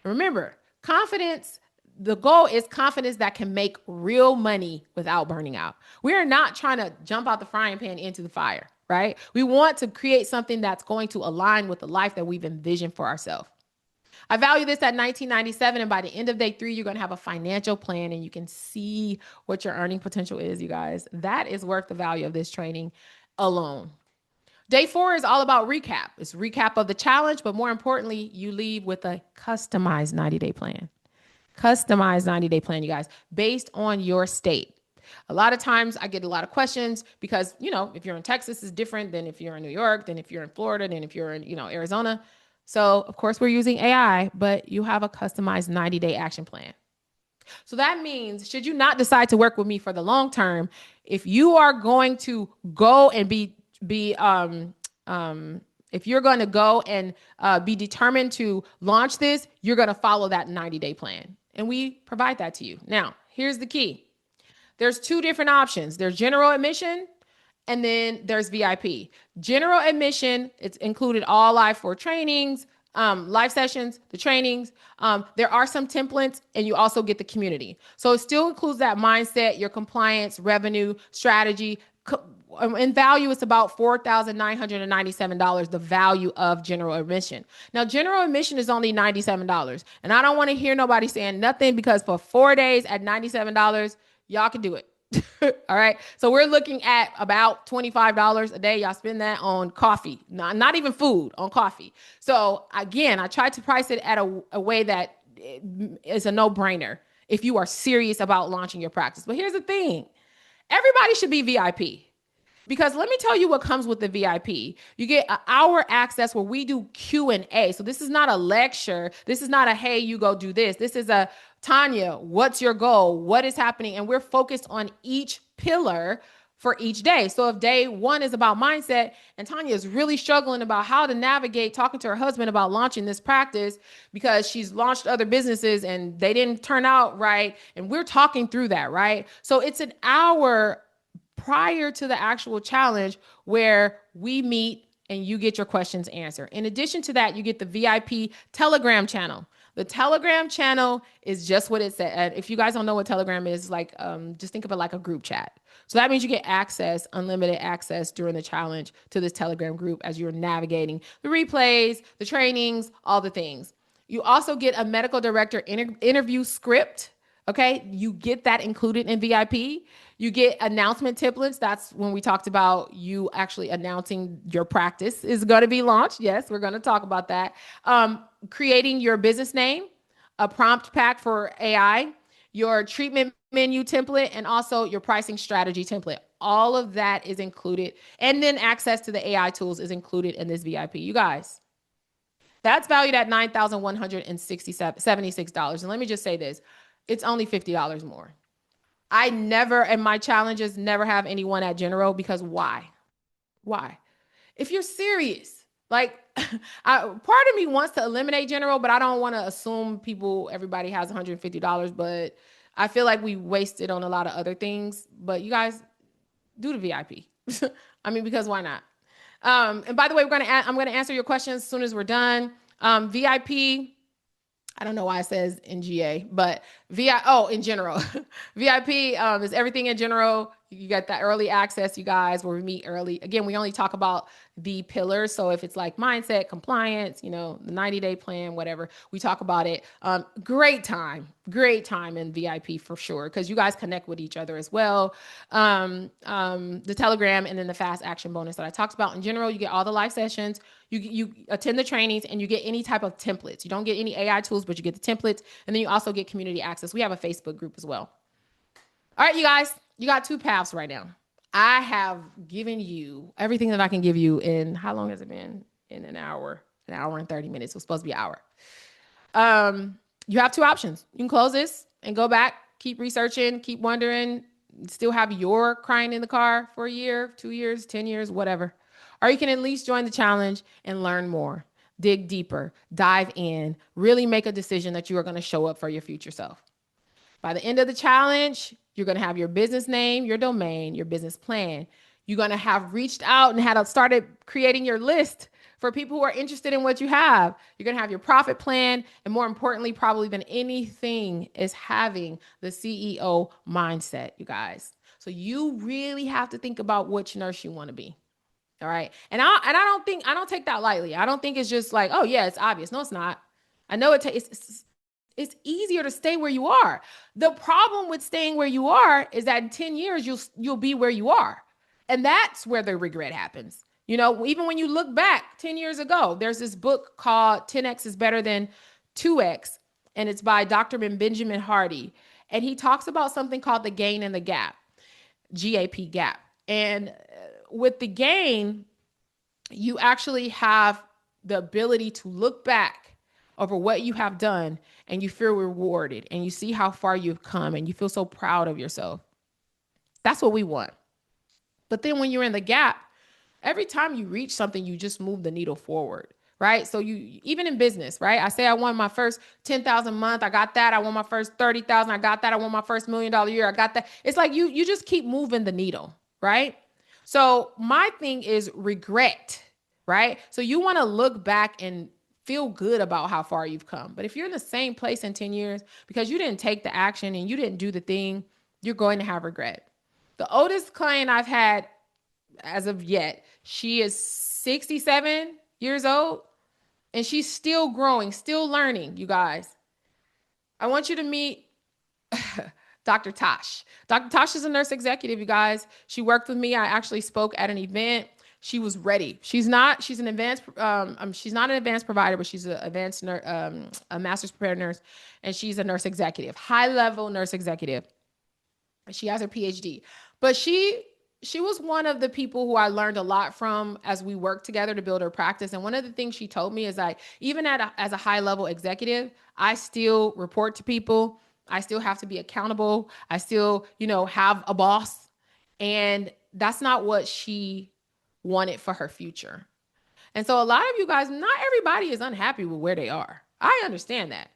S1: Remember, confidence. The goal is confidence that can make real money without burning out. We are not trying to jump out the frying pan into the fire, right? We want to create something that's going to align with the life that we've envisioned for ourselves. I value this at $19.97, and by the end of day 3, you're going to have a financial plan and you can see what your earning potential is, you guys. That is worth the value of this training alone. Day 4 is all about recap. It's recap of the challenge, but more importantly, you leave with a customized 90-day plan. Customized 90-day plan, you guys, based on your state. A lot of times I get a lot of questions because, if you're in Texas, it's different than if you're in New York, than if you're in Florida, than if you're in, Arizona. So of course we're using AI, but you have a customized 90-day action plan. So that means, should you not decide to work with me for the long term, if you are going to go and be determined to launch this, you're going to follow that 90-day plan. And we provide that to you. Now, here's the key. There's 2 different options. There's general admission and then there's VIP. General admission, it's included all live 4 trainings, live sessions, the trainings. There are some templates and you also get the community. So it still includes that mindset, your compliance, revenue, strategy. In value, it's about $4,997, the value of general admission. Now, general admission is only $97. And I don't want to hear nobody saying nothing because for 4 days at $97, y'all can do it. All right. So we're looking at about $25 a day. Y'all spend that on coffee, not even food, on coffee. So again, I tried to price it at a way that is a no brainer if you are serious about launching your practice. But here's the thing, everybody should be VIP. Because let me tell you what comes with the VIP. You get an hour access where we do Q&A. So this is not a lecture. This is not a, hey, you go do this. This is a, Tanya, what's your goal? What is happening? And we're focused on each pillar for each day. So if day one is about mindset and Tanya is really struggling about how to navigate talking to her husband about launching this practice because she's launched other businesses and they didn't turn out right. And we're talking through that, right? So it's an hour prior to the actual challenge where we meet and you get your questions answered. In addition to that, you get the VIP Telegram channel. The Telegram channel is just what it said. If you guys don't know what Telegram is, like, just think of it like a group chat. So that means you get access, unlimited access during the challenge to this Telegram group as you're navigating the replays, the trainings, all the things. You also get a medical director interview script. Okay, you get that included in VIP. You get announcement templates. That's when we talked about you actually announcing your practice is going to be launched. Yes, we're going to talk about that. Creating your business name, a prompt pack for AI, your treatment menu template, and also your pricing strategy template. All of that is included. And then access to the AI tools is included in this VIP. You guys, that's valued at $9,176. And let me just say this. It's only $50 more. I never, in my challenges, never have anyone at General because why? Why? If you're serious, like, part of me wants to eliminate General, but I don't want to assume everybody has $150, but I feel like we wasted on a lot of other things. But you guys do the VIP. I mean, because why not? And by the way, I'm going to answer your questions as soon as we're done. VIP, I don't know why it says NGA, but in general. VIP is everything in general. You got that early access, you guys, where we meet early. Again, we only talk about the pillars. So if it's like mindset, compliance, the 90-day plan, whatever, we talk about it. Great time in VIP for sure, because you guys connect with each other as well. The Telegram and then the fast action bonus that I talked about. In general, you get all the live sessions. You attend the trainings and you get any type of templates. You don't get any AI tools, but you get the templates. And then you also get community access. We have a Facebook group as well. All right, you guys, you got two paths right now. I have given you everything that I can give you in, how long has it been? In an hour and 30 minutes. It was supposed to be an hour. You have two options. You can close this and go back, keep researching, keep wondering, still have your crying in the car for a year, 2 years, 10 years, whatever. Or you can at least join the challenge and learn more, dig deeper, dive in, really make a decision that you are going to show up for your future self. By the end of the challenge, you're going to have your business name, your domain, your business plan. You're going to have reached out and had started creating your list for people who are interested in what you have. You're going to have your profit plan. And more importantly, probably than anything, is having the CEO mindset, you guys. So you really have to think about which nurse you want to be. All right. And I don't take that lightly. I don't think it's just like, oh yeah, it's obvious. No, it's not. I know it's easier to stay where you are. The problem with staying where you are is that in 10 years, you'll be where you are. And that's where the regret happens. Even when you look back 10 years ago, there's this book called 10X is Better Than 2X. And it's by Dr. Benjamin Hardy. And he talks about something called the gain and the gap, GAP gap. And with the gain, you actually have the ability to look back over what you have done and you feel rewarded and you see how far you've come and you feel so proud of yourself. That's what we want. But then when you're in the gap, every time you reach something, you just move the needle forward, right? So you, even in business, right? I say I won my first 10,000 a month. I got that. I won my first 30,000. I got that. I won my first $1 million year. I got that. It's like you just keep moving the needle, right? So my thing is regret, right? So you want to look back and feel good about how far you've come. But if you're in the same place in 10 years because you didn't take the action and you didn't do the thing, you're going to have regret. The oldest client I've had as of yet, she is 67 years old and she's still growing, still learning, you guys. I want you to meet Dr. Tosh. Dr. Tosh is a nurse executive, you guys. She worked with me. I actually spoke at an event. She was ready. She's not an advanced, she's not an advanced provider, but she's an advanced nurse, a master's prepared nurse, and she's a nurse executive, high level nurse executive. She has her PhD, but she was one of the people who I learned a lot from as we worked together to build her practice. And one of the things she told me is like, even as a high level executive, I still report to people. I still have to be accountable. I still, have a boss. And that's not what she wanted for her future. And so a lot of you guys, not everybody is unhappy with where they are. I understand that.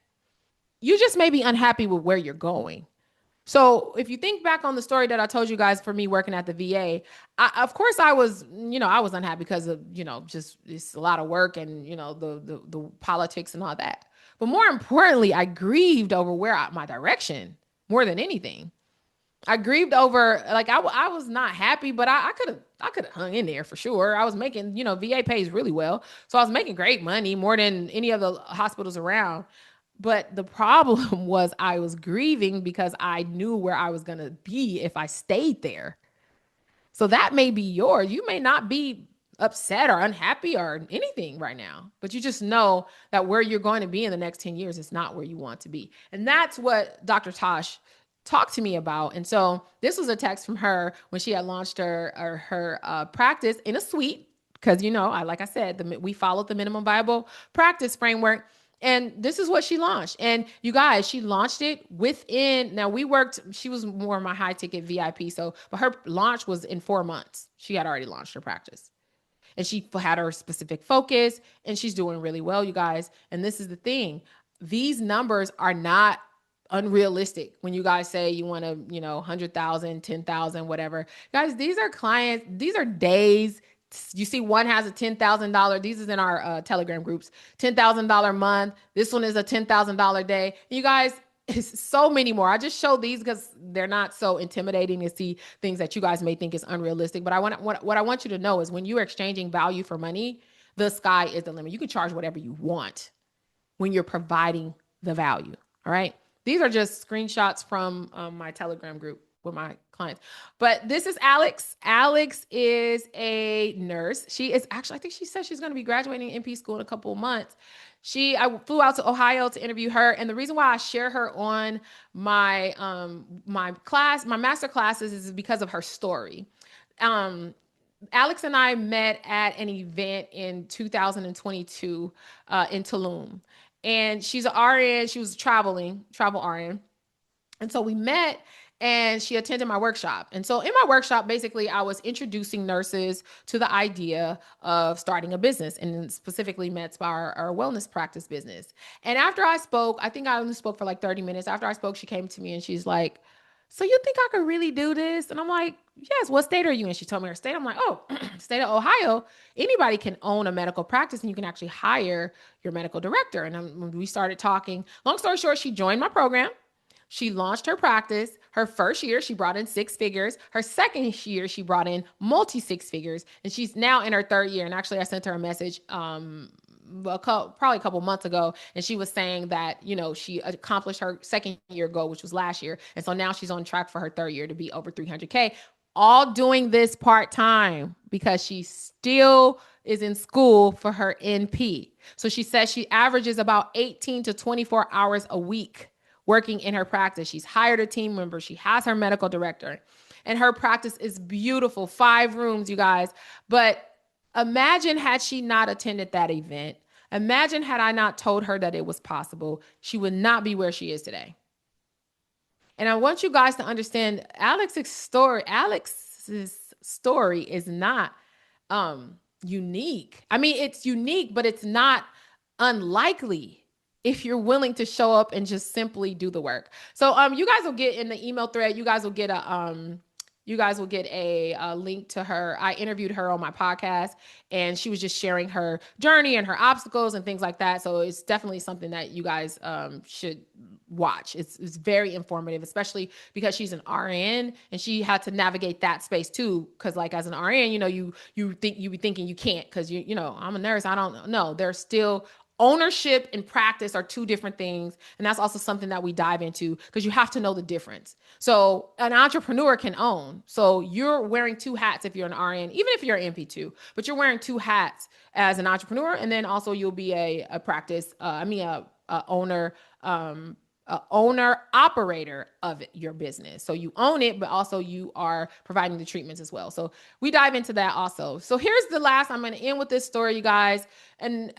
S1: You just may be unhappy with where you're going. So if you think back on the story that I told you guys for me working at the VA, of course I was unhappy because of, just it's a lot of work and, the politics and all that. But more importantly, I grieved over my direction more than anything. I grieved over, like, I was not happy, but I could have hung in there for sure. I was making, VA pays really well. So I was making great money, more than any of the hospitals around. But the problem was I was grieving because I knew where I was going to be if I stayed there. So that may be yours. You may not be upset or unhappy or anything right now, but you just know that where you're going to be in the next 10 years is not where you want to be. And that's what Dr. Tosh talked to me about. And so this was a text from her when she had launched her practice in a suite. Because, like I said, we followed the minimum viable practice framework. And this is what she launched. And you guys, she launched it she was more my high ticket VIP. But her launch was in 4 months. She had already launched her practice. And she had her specific focus and she's doing really well, you guys. And this is the thing. These numbers are not unrealistic when you guys say you want to, 100,000, 10,000, whatever. Guys, these are clients. These are days. You see, one has a $10,000. These is in our Telegram groups. $10,000 month. This one is a $10,000 day. You guys, it's so many more. I just show these because they're not so intimidating to see things that you guys may think is unrealistic. But what I want you to know is when you are exchanging value for money, the sky is the limit. You can charge whatever you want when you're providing the value. All right. These are just screenshots from my Telegram group with my clients. But this is Alex. Alex is a nurse. She is actually, I think she said she's going to be graduating NP school in a couple of months. I flew out to Ohio to interview her. And the reason why I share her on my master classes is because of her story. Alex and I met at an event in 2022 in Tulum. And she's an RN. She was travel RN. And so we met and she attended my workshop. And so in my workshop, basically, I was introducing nurses to the idea of starting a business, and specifically Med Spa, our wellness practice business. And after I spoke, I think I only spoke for like 30 minutes. After I spoke, she came to me and she's like, so you think I could really do this? And I'm like, yes, what state are you in? She told me her state. I'm like, oh, state of Ohio. Anybody can own a medical practice and you can actually hire your medical director. And we started talking. Long story short, she joined my program. She launched her practice. Her first year, she brought in 6 figures. Her second year, she brought in multi 6 figures. And she's now in her 3rd year. And actually, I sent her a message probably a couple months ago. And she was saying that, she accomplished her 2nd year goal, which was last year. And so now she's on track for her 3rd year to be over 300K, all doing this part-time because she still is in school for her NP. So she says she averages about 18 to 24 hours a week working in her practice. She's hired a team member. She has her medical director. And her practice is beautiful. 5 rooms, you guys. But imagine had she not attended that event. Imagine had I not told her that it was possible. She would not be where she is today. And I want you guys to understand Alex's story is not unique. I mean, it's unique, but it's not unlikely if you're willing to show up and just simply do the work. So you guys will get in the email thread, you guys will get a link to her. I interviewed her on my podcast and she was just sharing her journey and her obstacles and things like that. So it's definitely something that you guys should watch. It's very informative, especially because she's an RN and she had to navigate that space too. Cause like as an RN, you be thinking you can't, cause I'm a nurse. I don't know. There's still Ownership and practice are two different things. And that's also something that we dive into because you have to know the difference. So an entrepreneur can own. So you're wearing two hats if you're an RN, even if you're an MP2, but you're wearing two hats as an entrepreneur. And then also you'll be a practice, a owner, owner operator of your business. So you own it, but also you are providing the treatments as well. So we dive into that also. So here's the last, I'm going to end with this story, you guys. And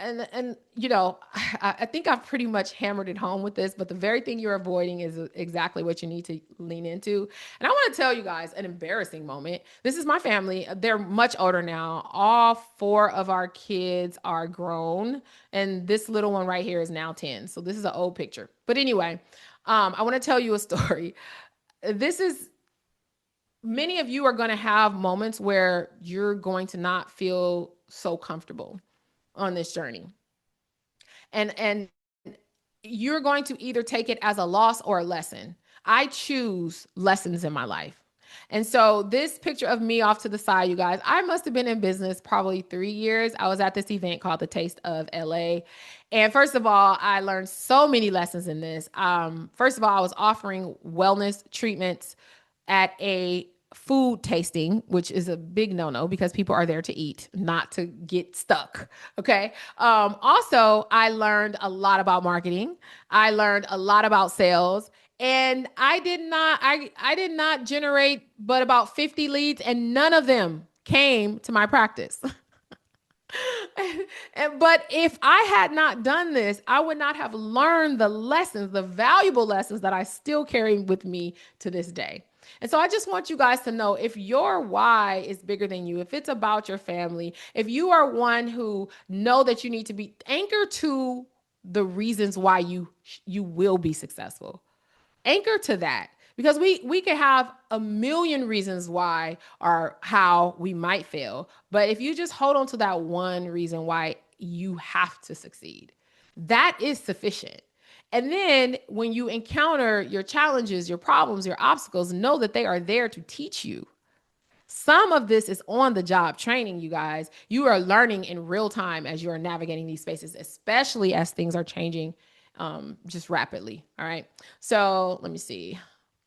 S1: you know, I think I've pretty much hammered it home with this, but the very thing you're avoiding is exactly what you need to lean into. And I want to tell you guys an embarrassing moment. This is my family. They're much older now. All four of our kids are grown, and this little one right here is now 10. So this is an old picture. But anyway, I want to tell you a story. This is, many of you are going to have moments where you're going to not feel so comfortable on this journey. And you're going to either take it as a loss or a lesson. I choose lessons in my life. And so this picture of me off to the side, you guys, I must have been in business probably 3 years. I was at this event called the Taste of LA. And first of all, I learned so many lessons in this. First of all, I was offering wellness treatments at a food tasting, which is a big no-no because people are there to eat, not to get stuck. Okay. Also, I learned a lot about marketing. I learned a lot about sales. And I did not generate but about 50 leads, and none of them came to my practice. But if I had not done this, I would not have learned the lessons, the valuable lessons that I still carry with me to this day. And so I just want you guys to know, if your why is bigger than you, if it's about your family, if you are one who know that you need to be anchored to the reasons why you will be successful. Anchor to that, because we can have a million reasons why or how we might fail, but if you just hold on to that one reason why you have to succeed, that is sufficient. And then when you encounter your challenges, your problems, your obstacles, know that they are there to teach you. Some of this is on the job training, you guys. You are learning in real time as you are navigating these spaces, especially as things are changing just rapidly. All right. So let me see.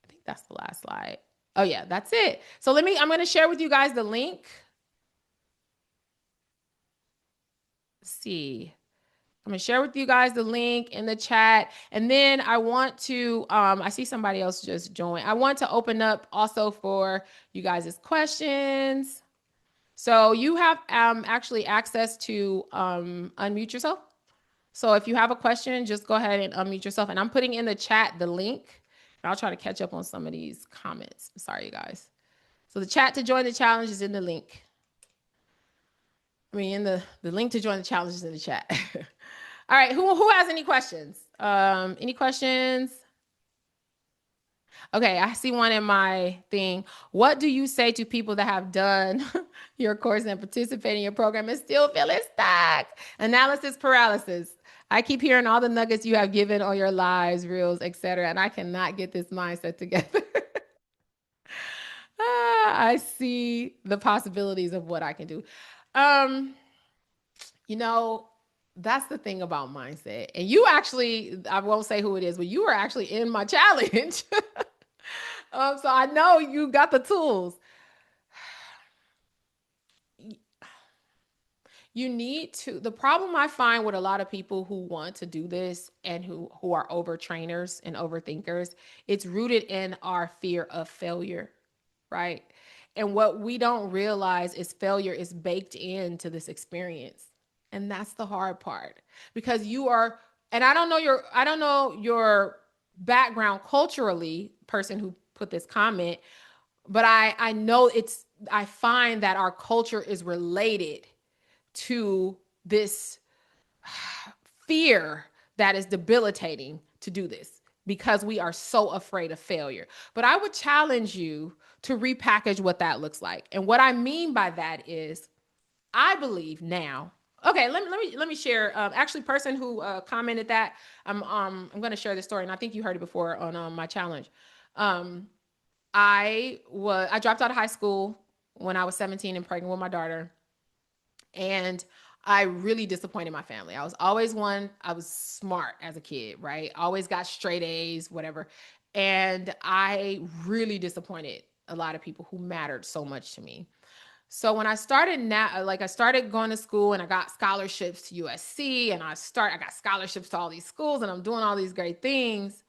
S1: I think that's the last slide. Oh yeah, that's it. So I'm going to share with you guys the link. Let's see. I'm going to share with you guys the link in the chat. And then I want to, I see somebody else just joined. I want to open up also for you guys' questions. So you have actually access to unmute yourself. So if you have a question, just go ahead and unmute yourself. And I'm putting in the chat the link. I'll try to catch up on some of these comments. Sorry, you guys. So the chat to join the challenge is in the link. I mean, in the link to join the challenge is in the chat. All right, who has any questions? Any questions? Okay, I see one in my thing. What do you say to people that have done your course and participate in your program and still feeling stuck? Analysis paralysis. I keep hearing all the nuggets you have given on your lives, reels, etc., and I cannot get this mindset together. I see the possibilities of what I can do. You know, that's the thing about mindset. And you actually, I won't say who it is, but you were actually in my challenge. So I know you got the tools. You need to, the problem I find with a lot of people who want to do this and who are overtrainers and overthinkers, it's rooted in our fear of failure, right? And what we don't realize is failure is baked into this experience. And that's the hard part, because you are, and I don't know your background culturally, person who put this comment, but I know I find that our culture is related to this fear that is debilitating to do this, because we are so afraid of failure. But I would challenge you to repackage what that looks like. And what I mean by that is, I believe now, okay, let me share. Actually, person who commented that, I'm going to share this story, and I think you heard it before on my challenge. I dropped out of high school when I was 17 and pregnant with my daughter. And I really disappointed my family. I was always one, I was smart as a kid, right? Always got straight A's, whatever. And I really disappointed a lot of people who mattered so much to me. So when I started now, like I started going to school and I got scholarships to USC and I got scholarships to all these schools and I'm doing all these great things.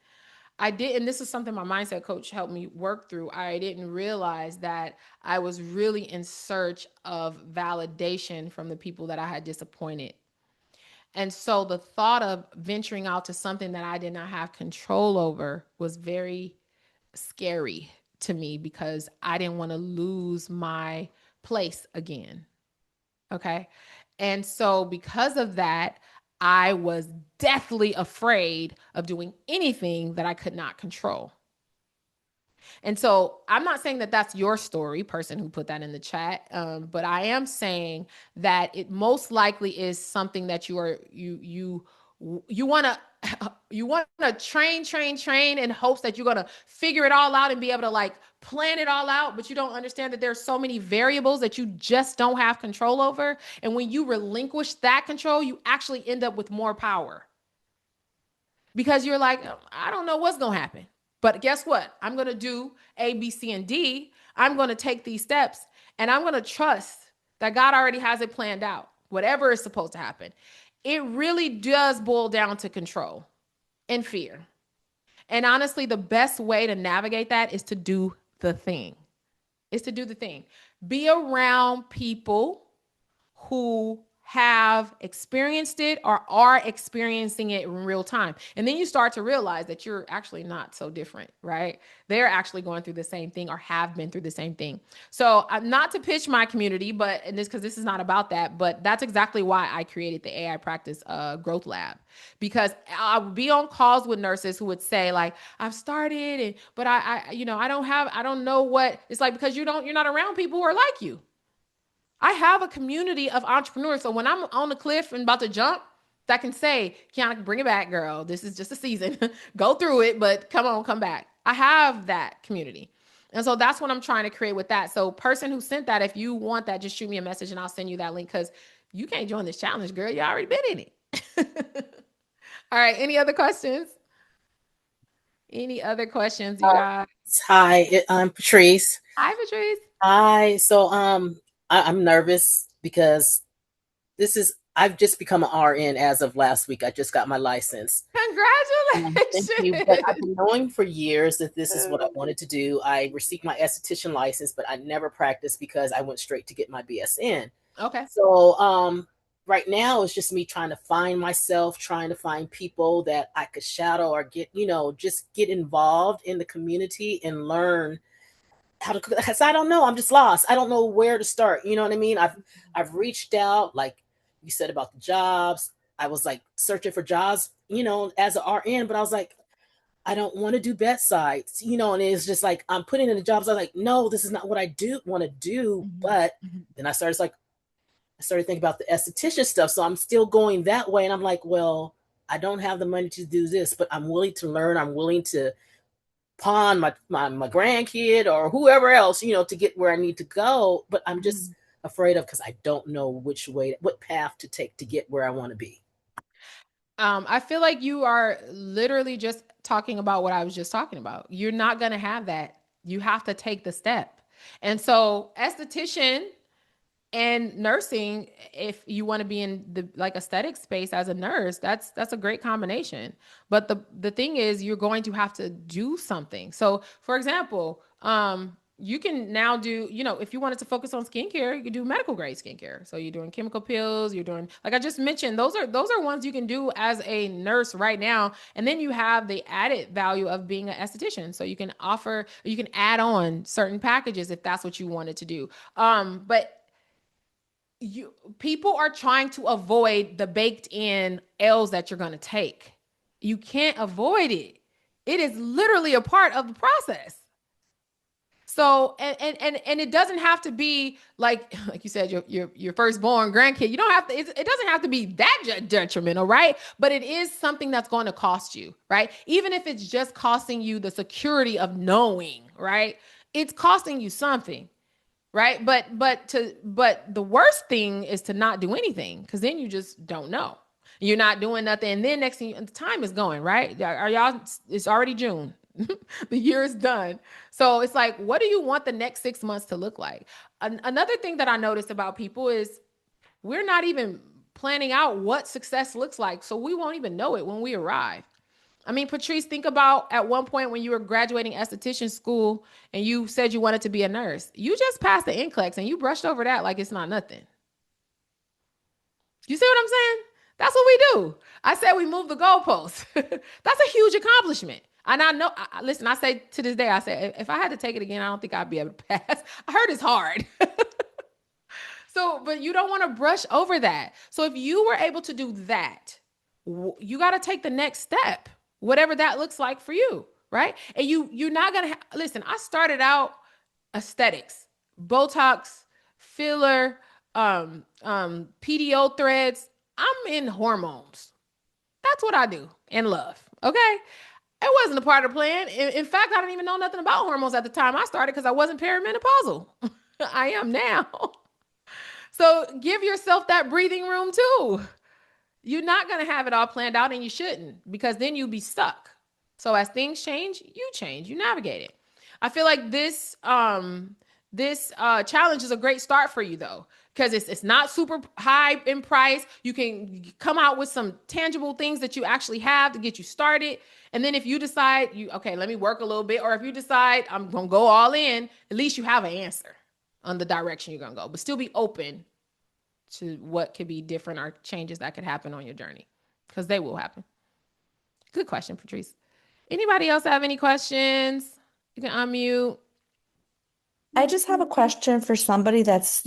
S1: I did, and this is something my mindset coach helped me work through. I didn't realize that I was really in search of validation from the people that I had disappointed. And so the thought of venturing out to something that I did not have control over was very scary to me because I didn't want to lose my place again. Okay. And so, because of that, I was deathly afraid of doing anything that I could not control. And so, I'm not saying that that's your story, person who put that in the chat, but I am saying that it most likely is something that you want to you want to train in hopes that you're going to figure it all out and be able to like plan it all out, but you don't understand that there's so many variables that you just don't have control over. And when you relinquish that control, you actually end up with more power because you're like, I don't know what's going to happen. But guess what? I'm going to do A, B, C, and D. I'm going to take these steps and I'm going to trust that God already has it planned out, whatever is supposed to happen. It really does boil down to control and fear. And honestly, the best way to navigate that is to do the thing. Is to do the thing. Be around people who have experienced it or are experiencing it in real time. And then you start to realize that you're actually not so different, right? They're actually going through the same thing or have been through the same thing. So not to pitch my community, but and this because this is not about that, but that's exactly why I created the AI Practice Growth Lab. Because I would be on calls with nurses who would say, like, I've started, but I don't know what it's like because you're not around people who are like you. I have a community of entrepreneurs. So when I'm on the cliff and about to jump, that can say, Kiana, bring it back, girl. This is just a season. Go through it, but come on, come back. I have that community. And so that's what I'm trying to create with that. So person who sent that, if you want that, just shoot me a message and I'll send you that link because you can't join this challenge, girl. You already been in it. All right. Any other questions? Any other questions, you guys?
S2: Hi, I'm Patrice.
S1: Hi, Patrice.
S2: Hi. I'm nervous because I've just become an RN as of last week. I just got my license. Thank you. But I've
S1: Congratulations.
S2: been knowing for years that this is what I wanted to do. I received my esthetician license, but I never practiced because I went straight to get my BSN.
S1: Okay.
S2: Right now it's just me trying to find myself, trying to find people that I could shadow or just get involved in the community and learn how to cook because I don't know. I'm just lost. I don't know where to start. You know what I mean? I've reached out, like you said about the jobs. I was like searching for jobs, as an RN, but I was like, I don't want to do bedsides, and it's just like I'm putting in the jobs. I was like, no, this is not what I do want to do. But then I started thinking about the esthetician stuff. So I'm still going that way. And I'm like, well, I don't have the money to do this, but I'm willing to learn. I'm willing to pawn my grandkid or whoever else, to get where I need to go. But I'm just afraid of because I don't know what path to take to get where I want to be.
S1: I feel like you are literally just talking about what I was just talking about. You're not going to have that. You have to take the step. And so, esthetician and nursing, if you want to be in the like aesthetic space as a nurse, that's a great combination. But the thing is, you're going to have to do something. So, for example, you can now do, if you wanted to focus on skincare, you can do medical grade skincare. So you're doing chemical peels, you're doing, like I just mentioned, those are ones you can do as a nurse right now. And then you have the added value of being an esthetician. So you can add on certain packages if that's what you wanted to do. But people are trying to avoid the baked in L's that you're going to take. You can't avoid it. It is literally a part of the process. So and it doesn't have to be like you said your firstborn grandkid. You don't have to. It doesn't have to be that detrimental, right? But it is something that's going to cost you, right? Even if it's just costing you the security of knowing, right? It's costing you something. right? But the worst thing is to not do anything, because then you just don't know. You're not doing nothing, and then next thing the time is going, right? Are y'all? It's already June. The year is done. So it's like, what do you want the next 6 months to look like? Another thing that I noticed about people is we're not even planning out what success looks like, so we won't even know it when we arrive. I mean, Patrice, think about at one point when you were graduating esthetician school and you said you wanted to be a nurse. You just passed the NCLEX and you brushed over that like it's not nothing. You see what I'm saying? That's what we do. I said we moved the goalposts. That's a huge accomplishment. And I know, listen, I say to this day, I say, if I had to take it again, I don't think I'd be able to pass. I heard it's hard. So, but you don't want to brush over that. So if you were able to do that, you got to take the next step, whatever that looks like for you, right? And you're not gonna listen. I started out aesthetics, Botox, filler, PDO threads. I'm in hormones. That's what I do and love. Okay. It wasn't a part of the plan. In fact, I didn't even know nothing about hormones at the time I started because I wasn't perimenopausal. I am now. So give yourself that breathing room too. You're not going to have it all planned out, and you shouldn't, because then you'll be stuck. So as things change, you navigate it. I feel like this challenge is a great start for you though, because it's not super high in price. You can come out with some tangible things that you actually have to get you started. And then if you decide okay, let me work a little bit, or if you decide I'm going to go all in, at least you have an answer on the direction you're going to go, but still be open to what could be different or changes that could happen on your journey, because they will happen. Good question, Patrice. Anybody else have any questions? You can unmute.
S3: I just have a question for somebody that's,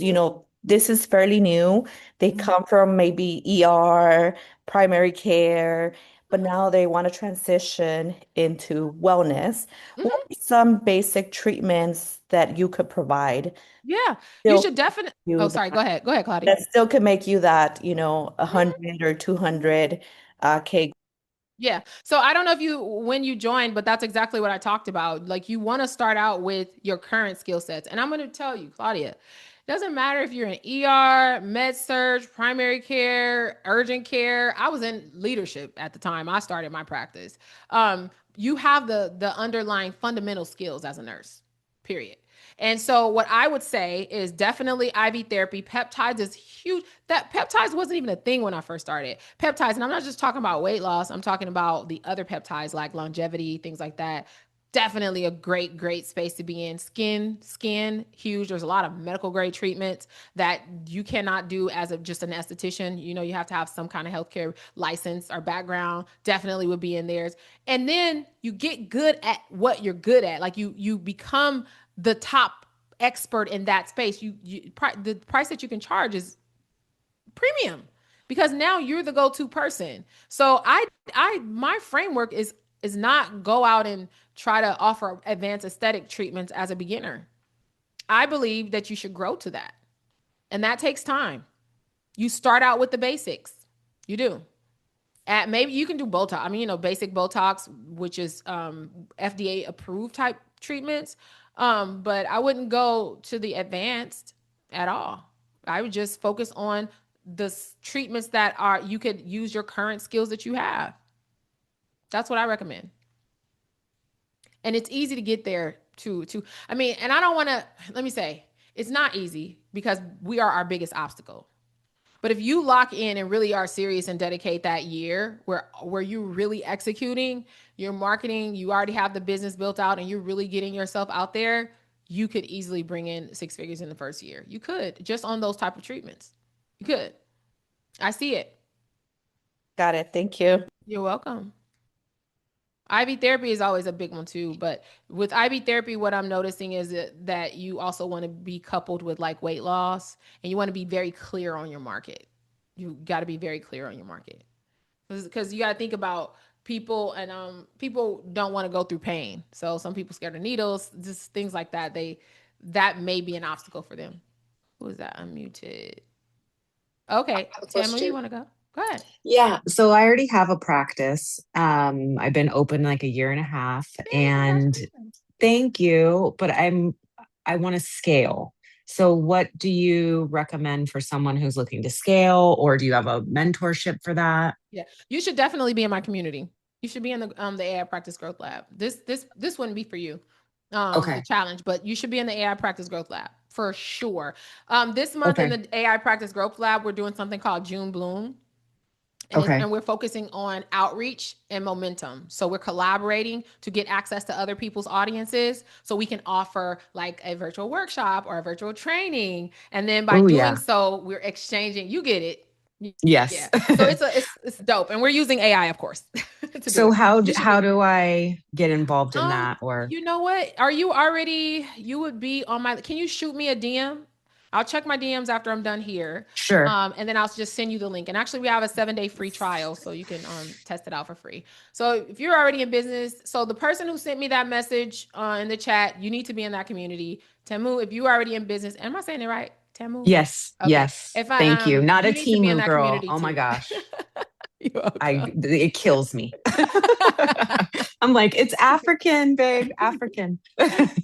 S3: this is fairly new. They come from maybe ER, primary care, but now they want to transition into wellness. What
S1: Mhm.
S3: are some basic treatments that you could provide
S1: Yeah, you
S3: still
S1: should definitely.
S3: you
S1: Oh, sorry. Go ahead. Go ahead, Claudia.
S3: that still can make you that,
S1: Mhm.
S3: 100 or 200 K?
S1: Yeah. So I don't know if when you joined, but that's exactly what I talked about. Like, you want to start out with your current skill sets. And I'm going to tell you, Claudia, it doesn't matter if you're in ER, med surg, primary care, urgent care. I was in leadership at the time I started my practice. You have the underlying fundamental skills as a nurse, period. And so what I would say is definitely IV therapy. Peptides is huge. That peptides wasn't even a thing when I first started. Peptides, and I'm not just talking about weight loss, I'm talking about the other peptides like longevity, things like that. Definitely a great space to be in. Skin, huge. There's a lot of medical grade treatments that you cannot do as just an esthetician. You have to have some kind of healthcare license or background. Definitely would be in theirs. And then you get good at what you're good at. Like you become the top expert in that space. The price that you can charge is premium, because now you're the go-to person. So my framework is not go out and try to offer advanced aesthetic treatments as a beginner. I believe that you should grow to that. And that takes time. You start out with the basics. You do. Maybe you can do Botox. I mean, basic Botox, which is FDA approved type treatments. But I wouldn't go to the advanced at all. I would just focus on the treatments that you could use your current skills that you have. That's what I recommend. And it's easy to get there too. I mean, and I don't want to, let me say, it's not easy because we are our biggest obstacle. But if you lock in and really are serious and dedicate that year where you're really executing your marketing, you already have the business built out and you're really getting yourself out there, you could easily bring in 6 figures in the first year. You could, just on those type of treatments. You could. I see it.
S3: Got it. Thank you.
S1: You're welcome. IV therapy is always a big one too, but with IV therapy, what I'm noticing is that you also want to be coupled with like weight loss, and you want to be very clear on your market. You got to be very clear on your market, because you got to think about people, and people don't want to go through pain. So some people scared of needles, just things like that. That may be an obstacle for them. Who is that? Unmuted. Okay, Tamara, you want to go? Go ahead.
S4: Yeah, so I already have a practice. I've been open like a year and a half,
S1: Yay,
S4: and
S1: congratulations.
S4: thank you, but I want to scale. So what do you recommend for someone who's looking to scale, or do you have a mentorship for that?
S1: Yeah, you should definitely be in my community. You should be in the AI Practice Growth Lab. This wouldn't be for you, the
S4: Okay.
S1: challenge, but you should be in the AI Practice Growth Lab for sure. This month in
S4: Okay.
S1: the AI Practice Growth Lab, we're doing something called June Bloom.
S4: Okay.
S1: And we're focusing on outreach and momentum. So we're collaborating to get access to other people's audiences so we can offer like a virtual workshop or a virtual training. And then by
S4: Oh
S1: doing
S4: yeah.
S1: so, we're exchanging, you get it.
S4: Yes.
S1: Yeah. So it's dope. And we're using AI, of course, to do
S4: So
S1: it. You should
S4: how
S1: be.
S4: do I get involved in
S1: Um,
S4: that? Or
S1: you know what? Are you already, you would be on my, can you shoot me a DM? I'll check my DMs after I'm done here.
S4: sure.
S1: And then I'll just send you the link. And actually, we have a 7-day free trial, so you can test it out for free. So if you're already in business, so the person who sent me that message in the chat, you need to be in that community. Tamu, if you're already in business, am I saying it right? Tamu?
S4: Yes.
S1: Okay.
S4: Yes.
S1: If I
S4: Thank you. Not a
S1: you need to be in
S4: Timu
S1: that
S4: girl.
S1: community
S4: Oh my
S1: too.
S4: gosh.
S1: You're welcome.
S4: It kills me. I'm like, it's African, babe, African.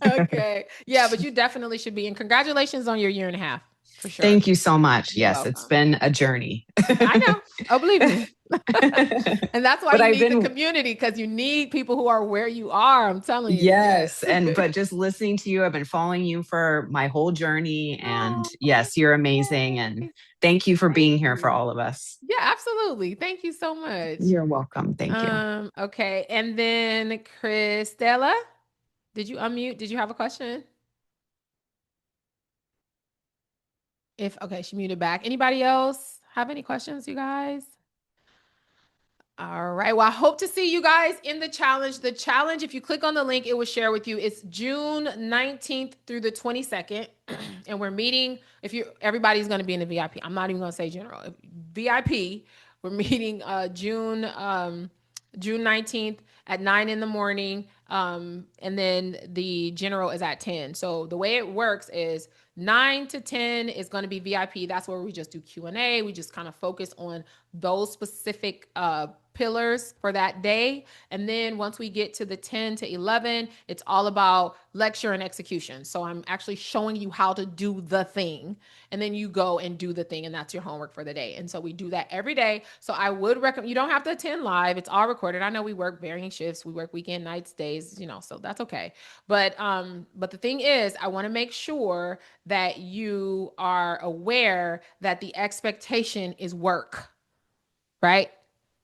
S1: Okay. Yeah, but you definitely should be. And congratulations on your 1.5 years, for sure.
S4: Thank you so much.
S1: You're
S4: Yes, it's
S1: welcome.
S4: been a journey.
S1: I know. Oh, believe me. And that's why
S4: But
S1: you
S4: I've
S1: need the
S4: been,
S1: community, because you need people who are where you are. I'm telling you.
S4: yes.
S1: Yes.
S4: But just listening to you, I've been following you for my whole journey. And
S1: Oh,
S4: yes, you're amazing. And
S1: yay.
S4: thank you for
S1: Thank
S4: being here for
S1: you.
S4: all of us.
S1: Yeah, absolutely. Thank you so much.
S4: You're welcome. Thank you.
S1: Okay. And then Christella, did you unmute? Did you have a question? If okay, she muted back. Anybody else have any questions, you guys? All right. Well, I hope to see you guys in the challenge. The challenge, if you click on the link, it will share with you. It's June 19th through the 22nd. And we're meeting. If you everybody's going to be in the VIP. I'm not even going to say general. VIP. We're meeting June 19th at 9 in the morning. And then the general is at 10. So the way it works is 9 to 10 is going to be VIP. That's where we just do Q&A. We just kind of focus on those specific pillars for that day. And then once we get to the 10 to 11, it's all about lecture and execution. So I'm actually showing you how to do the thing, and then you go and do the thing, and that's your homework for the day. And so we do that every day. So I would recommend, you don't have to attend live. It's all recorded. I know we work varying shifts. We work weekend, nights, days, so that's okay. But the thing is, I want to make sure that you are aware that the expectation is work, right?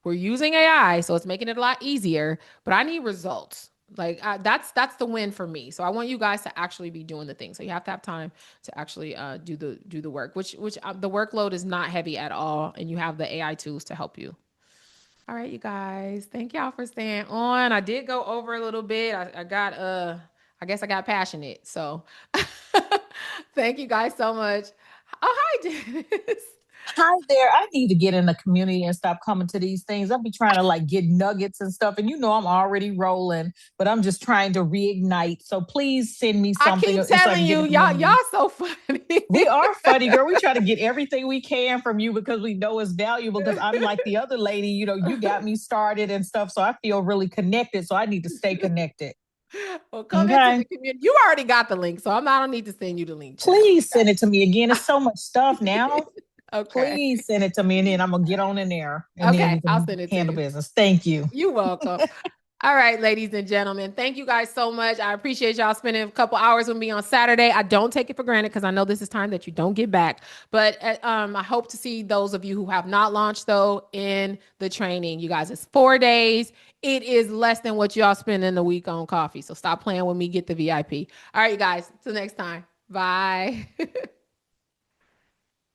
S1: We're using AI, so it's making it a lot easier, but I need results. Like that's the win for me. So I want you guys to actually be doing the thing. So you have to have time to actually do the work, which the workload is not heavy at all, and you have the AI tools to help you. All right, you guys. Thank y'all for staying on. I did go over a little bit. I guess I got passionate. So thank you guys so much. Oh, hi, Dennis.
S5: Hi there. I need to get in the community and stop coming to these things. I'll be trying to like get nuggets and stuff. And I'm already rolling, but I'm just trying to reignite. So please send me
S1: I
S5: something
S1: keep
S5: so I
S1: telling
S5: can get
S1: you,
S5: in the
S1: y'all
S5: community.
S1: so funny.
S5: We are funny, girl. We try to get everything we can from you because we know it's valuable. Because I'm like the other lady, you got me started and stuff. So I feel really connected. So I need to stay connected.
S1: Well, come into the community. You already got the link, so I don't need to send you the link.
S5: Please send it to me again. It's so much stuff now.
S1: Okay.
S5: Please send it to me, and then I'm gonna get on in there. And
S1: Okay,
S5: then we
S1: I'll
S5: can
S1: send it to
S5: handle
S1: you.
S5: business. Thank you.
S1: You're welcome. All right, ladies and gentlemen, thank you guys so much. I appreciate y'all spending a couple hours with me on Saturday. I don't take it for granted because I know this is time that you don't get back. But I hope to see those of you who have not launched, though, in the training. You guys, it's 4 days. It is less than what y'all spend in the week on coffee. So stop playing with me. Get the VIP. All right, you guys. Till next time. Bye.